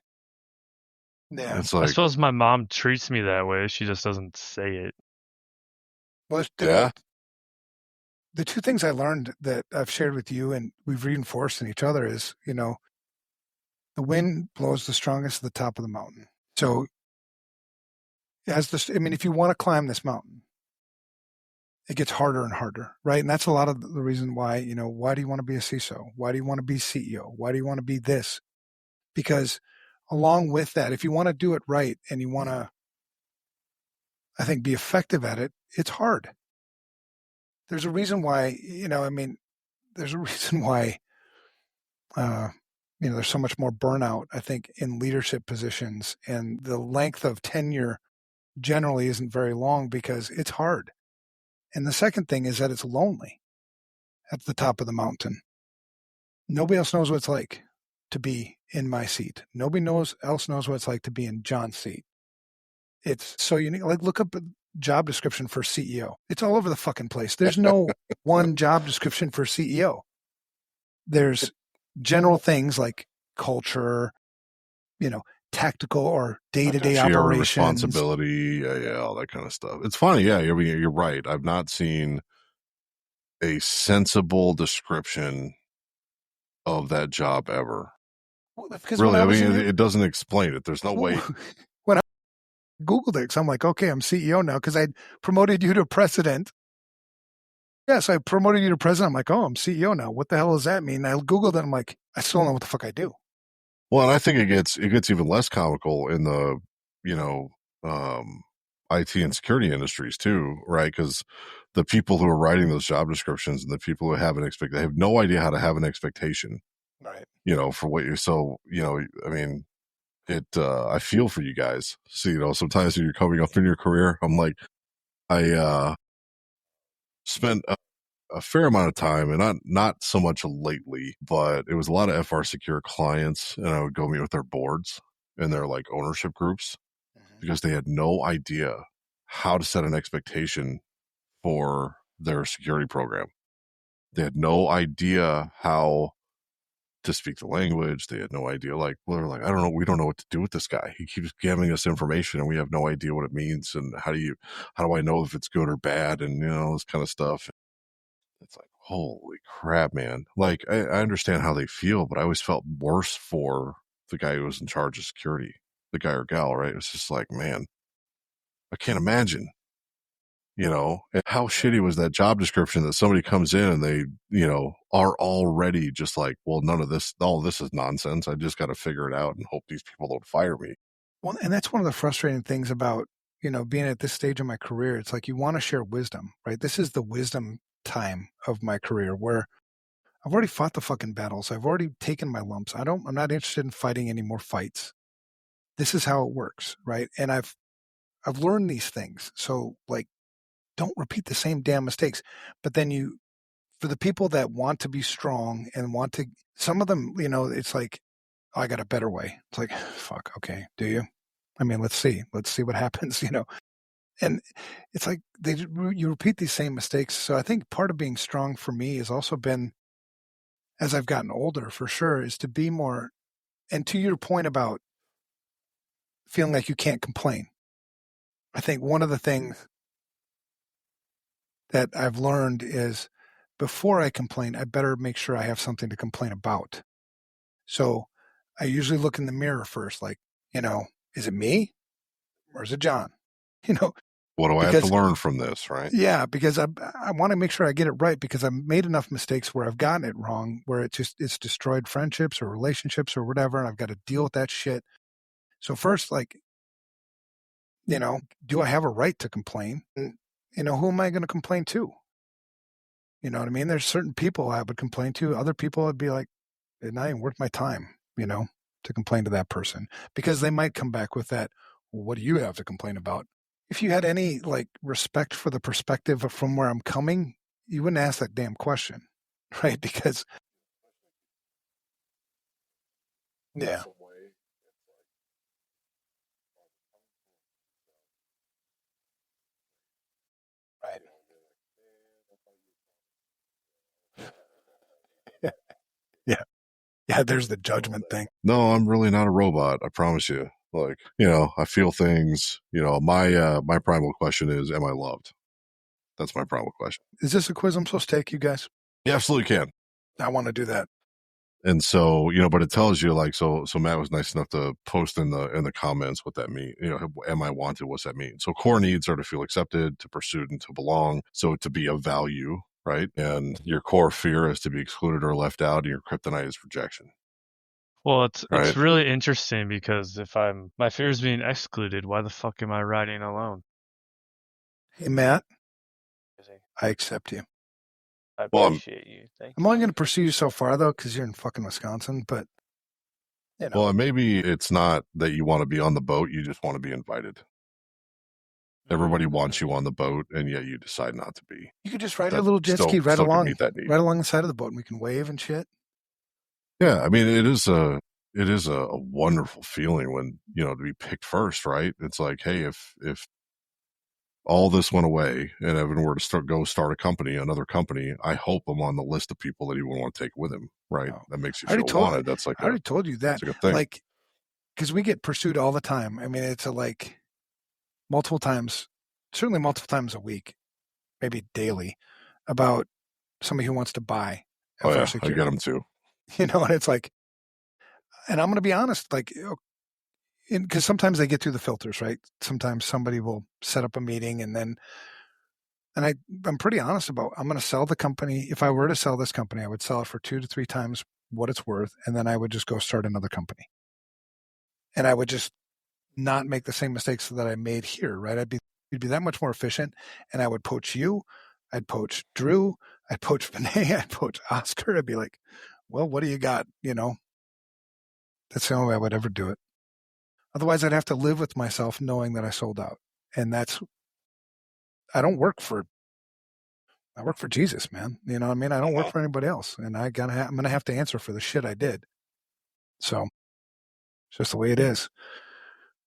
Yeah. It's like, I suppose my mom treats me that way. She just doesn't say it. Well, the two things I learned that I've shared with you and we've reinforced in each other is, the wind blows the strongest at the top of the mountain. So if you want to climb this mountain, it gets harder and harder, right? And that's a lot of the reason why, why do you want to be a CISO? Why do you want to be CEO? Why do you want to be this? Because along with that, if you want to do it right and you want to, I think, be effective at it, it's hard. There's a reason why, there's a reason why, there's so much more burnout, I think, in leadership positions, and the length of tenure generally isn't very long because it's hard. And the second thing is that it's lonely at the top of the mountain. Nobody else knows what it's like to be in my seat. Nobody else knows what it's like to be in John's seat. It's so unique. Like, look up a job description for CEO. It's all over the fucking place. There's no one job description for CEO. There's general things like culture, tactical or day-to-day operations, responsibility, all that kind of stuff. It's funny, you're right. I've not seen a sensible description of that job ever. Well, because really, it doesn't explain it. There's no way. When I Googled it, so I'm like, okay, I'm CEO now because I promoted you to president. Yes, I promoted you to president. I'm like, oh, I'm CEO now. What the hell does that mean? I Googled it. I'm like, I still don't know what the fuck I do. Well, and I think it gets even less comical in the, IT and security industries too, right? Because the people who are writing those job descriptions and the people who have they have no idea how to have an expectation, right? For what you're. So, I feel for you guys. So, sometimes when you're coming up in your career, I'm like, I spent a fair amount of time, and not so much lately, but it was a lot of FRSecure clients, and I would go meet with their boards and their like ownership groups because they had no idea how to set an expectation for their security program. They had no idea how to speak the language. They had no idea. Like, well, they're like, I don't know. We don't know what to do with this guy. He keeps giving us information, and we have no idea what it means. And how do I know if it's good or bad? And this kind of stuff. It's like, holy crap, man. Like, I understand how they feel, but I always felt worse for the guy who was in charge of security, the guy or gal, right? It's just like, man, I can't imagine, and how shitty was that job description that somebody comes in and they, are already just like, well, all this is nonsense. I just got to figure it out and hope these people don't fire me. Well, and that's one of the frustrating things about, being at this stage of my career. It's like you want to share wisdom, right? This is the wisdom time of my career where I've already fought the fucking battles. I've already taken my lumps. I'm not interested in fighting any more fights. This is how it works, right? And I've learned these things. So like, don't repeat the same damn mistakes. But then for the people that want to be strong and some of them, it's like, oh, I got a better way. It's like, fuck, okay, do you? I mean, let's see what happens, And it's like you repeat these same mistakes. So I think part of being strong for me has also been, as I've gotten older, for sure, is to be more. And to your point about feeling like you can't complain, I think one of the things that I've learned is before I complain, I better make sure I have something to complain about. So I usually look in the mirror first, like, is it me or is it John? What do I have to learn from this, right? Yeah, because I want to make sure I get it right because I've made enough mistakes where I've gotten it wrong, where it's destroyed friendships or relationships or whatever, and I've got to deal with that shit. So first, like, do I have a right to complain? And, who am I going to complain to? You know what I mean? There's certain people I would complain to. Other people I'd be like, it's not even worth my time, to complain to that person because they might come back with that. Well, what do you have to complain about? If you had any like respect for the perspective from where I'm coming, you wouldn't ask that damn question, right? Because yeah. Right. Yeah. Yeah, there's the judgment thing. No, I'm really not a robot. I promise you. Like, I feel things, my primal question is, am I loved? That's my primal question. Is this a quiz I'm supposed to take, you guys? You absolutely can. I want to do that. And so, but it tells you like, so Matt was nice enough to post in the comments what that means. Am I wanted? What's that mean? So core needs are to feel accepted, to pursue, and to belong. So to be of value, right? And your core fear is to be excluded or left out, and your kryptonite is rejection. Well, it's Right. really interesting because if my fear is being excluded, why the fuck am I riding alone? Hey, Matt, I accept you. I appreciate you. Thank I'm you. only going to pursue you so far, though, because you're in fucking Wisconsin, but, Well, maybe it's not that you want to be on the boat. You just want to be invited. Everybody wants you on the boat, and yet you decide not to be. You could just ride a little jet ski right along the side of the boat, and we can wave and shit. Yeah, I mean, it is a wonderful feeling when to be picked first, right? It's like, hey, if all this went away and Evan were to start a company, another company, I hope I'm on the list of people that he would want to take with him, right? Oh. That makes you feel wanted. That's like I already told you that. That's a good thing. Like, because we get pursued all the time. I mean, it's multiple times, certainly multiple times a week, maybe daily, about somebody who wants to buy FRSecure. I get them too. And it's like, and I'm going to be honest, like, because sometimes they get through the filters, right? Sometimes somebody will set up a meeting and I'm pretty honest about, I'm going to sell the company. If I were to sell this company, I would sell it for 2 to 3 times what it's worth. And then I would just go start another company. And I would just not make the same mistakes that I made here, right? You'd be that much more efficient. And I would poach you. I'd poach Drew. I'd poach Vinay. I'd poach Oscar. I'd be like, well, what do you got? That's the only way I would ever do it. Otherwise, I'd have to live with myself knowing that I sold out. And I work for Jesus, man. You know what I mean? I don't work for anybody else. And I'm going to have to answer for the shit I did. So it's just the way it is.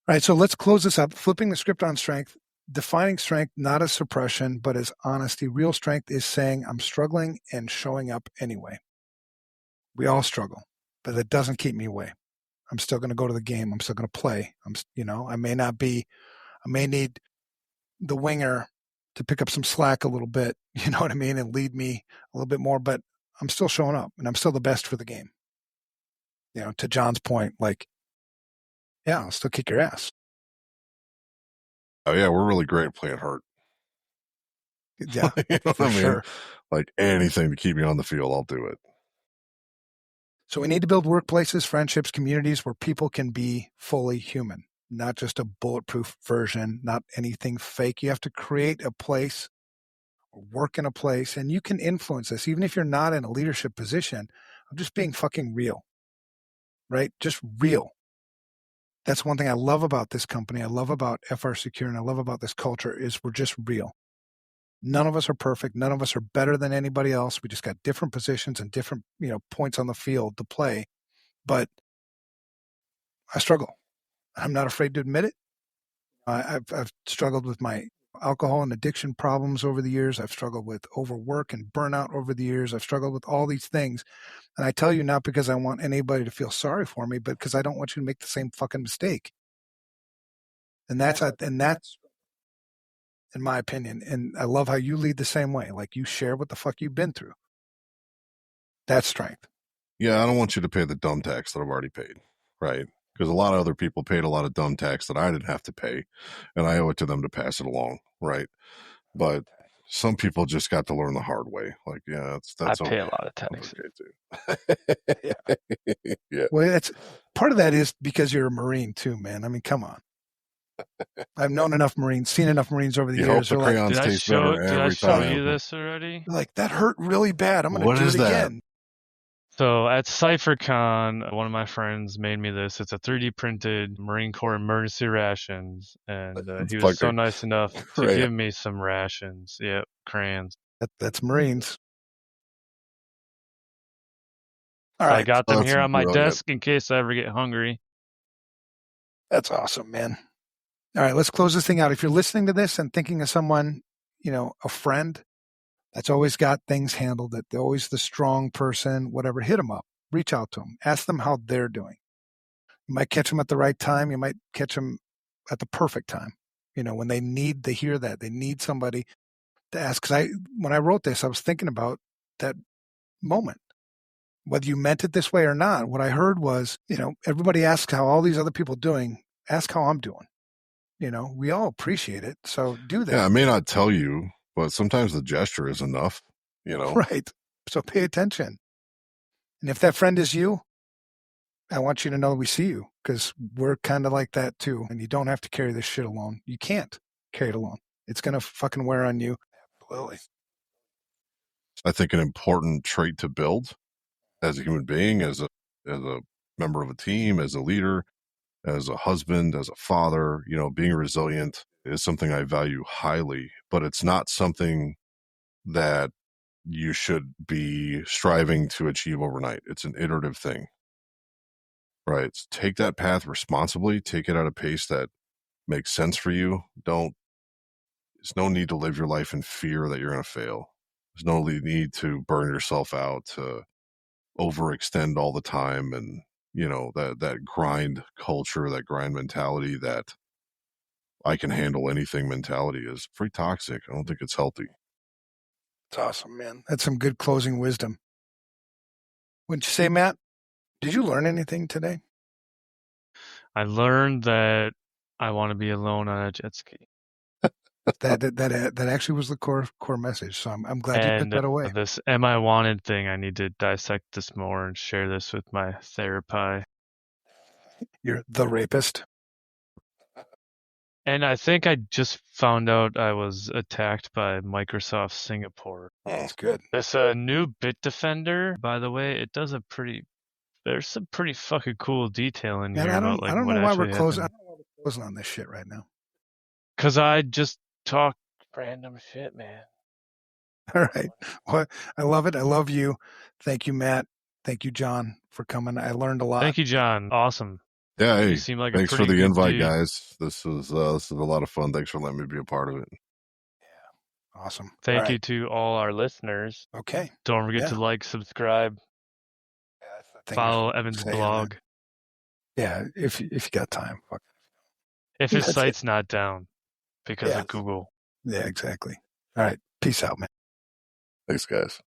All right. So let's close this up. Flipping the script on strength, defining strength, not as suppression, but as honesty. Real strength is saying I'm struggling and showing up anyway. We all struggle, but that doesn't keep me away. I'm still going to go to the game. I'm still going to play. I may need the winger to pick up some slack a little bit, you know what I mean, and lead me a little bit more, but I'm still showing up and I'm still the best for the game. To John's point, like, yeah, I'll still kick your ass. Oh yeah, we're really great at playing hurt. Yeah, you know what I mean? Sure. Like anything to keep me on the field, I'll do it. So we need to build workplaces, friendships, communities where people can be fully human, not just a bulletproof version, not anything fake. You have to create a place or work in a place, and you can influence this, even if you're not in a leadership position, of just being fucking real, right? Just real. That's one thing I love about this company. I love about FRSecure, and I love about this culture is we're just real. None of us are perfect. None of us are better than anybody else. We just got different positions and different, points on the field to play. But I struggle. I'm not afraid to admit it. I've struggled with my alcohol and addiction problems over the years. I've struggled with overwork and burnout over the years. I've struggled with all these things. And I tell you not because I want anybody to feel sorry for me, but because I don't want you to make the same fucking mistake. And that's in my opinion. And I love how you lead the same way. Like you share what the fuck you've been through. That's strength. Yeah, I don't want you to pay the dumb tax that I've already paid, right? Because a lot of other people paid a lot of dumb tax that I didn't have to pay, and I owe it to them to pass it along, right? But some people just got to learn the hard way. Like, yeah, that's I pay okay. a lot of taxes. Okay too. Yeah. Well, that's part of that is because you're a Marine too, man. I mean, come on. I've known enough Marines, seen enough Marines over the years. The crayons like, taste better every time. Did I show you this already? Like, that hurt really bad. I'm going to do it again. So at CypherCon, one of my friends made me this. It's a 3D printed Marine Corps emergency rations, and he was so nice enough to give me some rations. Yep, crayons. That's Marines. All right. I got them here on my desk in case I ever get hungry. That's awesome, man. All right, let's close this thing out. If you're listening to this and thinking of someone, a friend that's always got things handled, that they're always the strong person, whatever, hit them up. Reach out to them. Ask them how they're doing. You might catch them at the right time. You might catch them at the perfect time. When they need to hear that. They need somebody to ask. Because when I wrote this, I was thinking about that moment. whether you meant it this way or not. What I heard was, everybody asks how all these other people doing. Ask how I'm doing. We all appreciate it. So do that. Yeah, I may not tell you, but sometimes the gesture is enough, Right. So pay attention. And if that friend is you, I want you to know we see you, because we're kind of like that too. And you don't have to carry this shit alone. You can't carry it alone. It's going to fucking wear on you. Absolutely. I think an important trait to build as a human being, as a member of a team, as a leader, as a husband, as a father, being resilient is something I value highly, but it's not something that you should be striving to achieve overnight. It's an iterative thing, right? So take that path responsibly, take it at a pace that makes sense for you. There's no need to live your life in fear that you're going to fail. There's no need to burn yourself out, to overextend all the time, and that grind culture, that grind mentality, that I can handle anything mentality is pretty toxic. I don't think it's healthy. It's awesome, man. That's some good closing wisdom. Wouldn't you say, Matt? Did you learn anything today? I learned that I want to be alone on a jet ski. That actually was the core message. So I'm glad you put that away. This "am I wanted" thing, I need to dissect this more and share this with my therapy. You're the rapist. And I think I just found out I was attacked by Microsoft Singapore. That's good. This new Bitdefender, by the way, it does there's some pretty fucking cool detail in here about like what actually happened. I don't know why we're closing on this shit right now. Because I just talk random shit, man. All right. Well, I love it. I love you. Thank you, Matt. Thank you, John, for coming. I learned a lot. Thank you, John. Awesome. Yeah, hey, you seem like thanks a for pretty the good invite, dude. guys. This is a lot of fun. Thanks for letting me be a part of it. Yeah, awesome. Thank you to all our listeners. Okay. Don't forget to like, subscribe, follow Evan's blog. Yeah, if you got time. Fuck. If his site's not down because of Google. Yeah, exactly. All right. Peace out, man. Thanks, guys.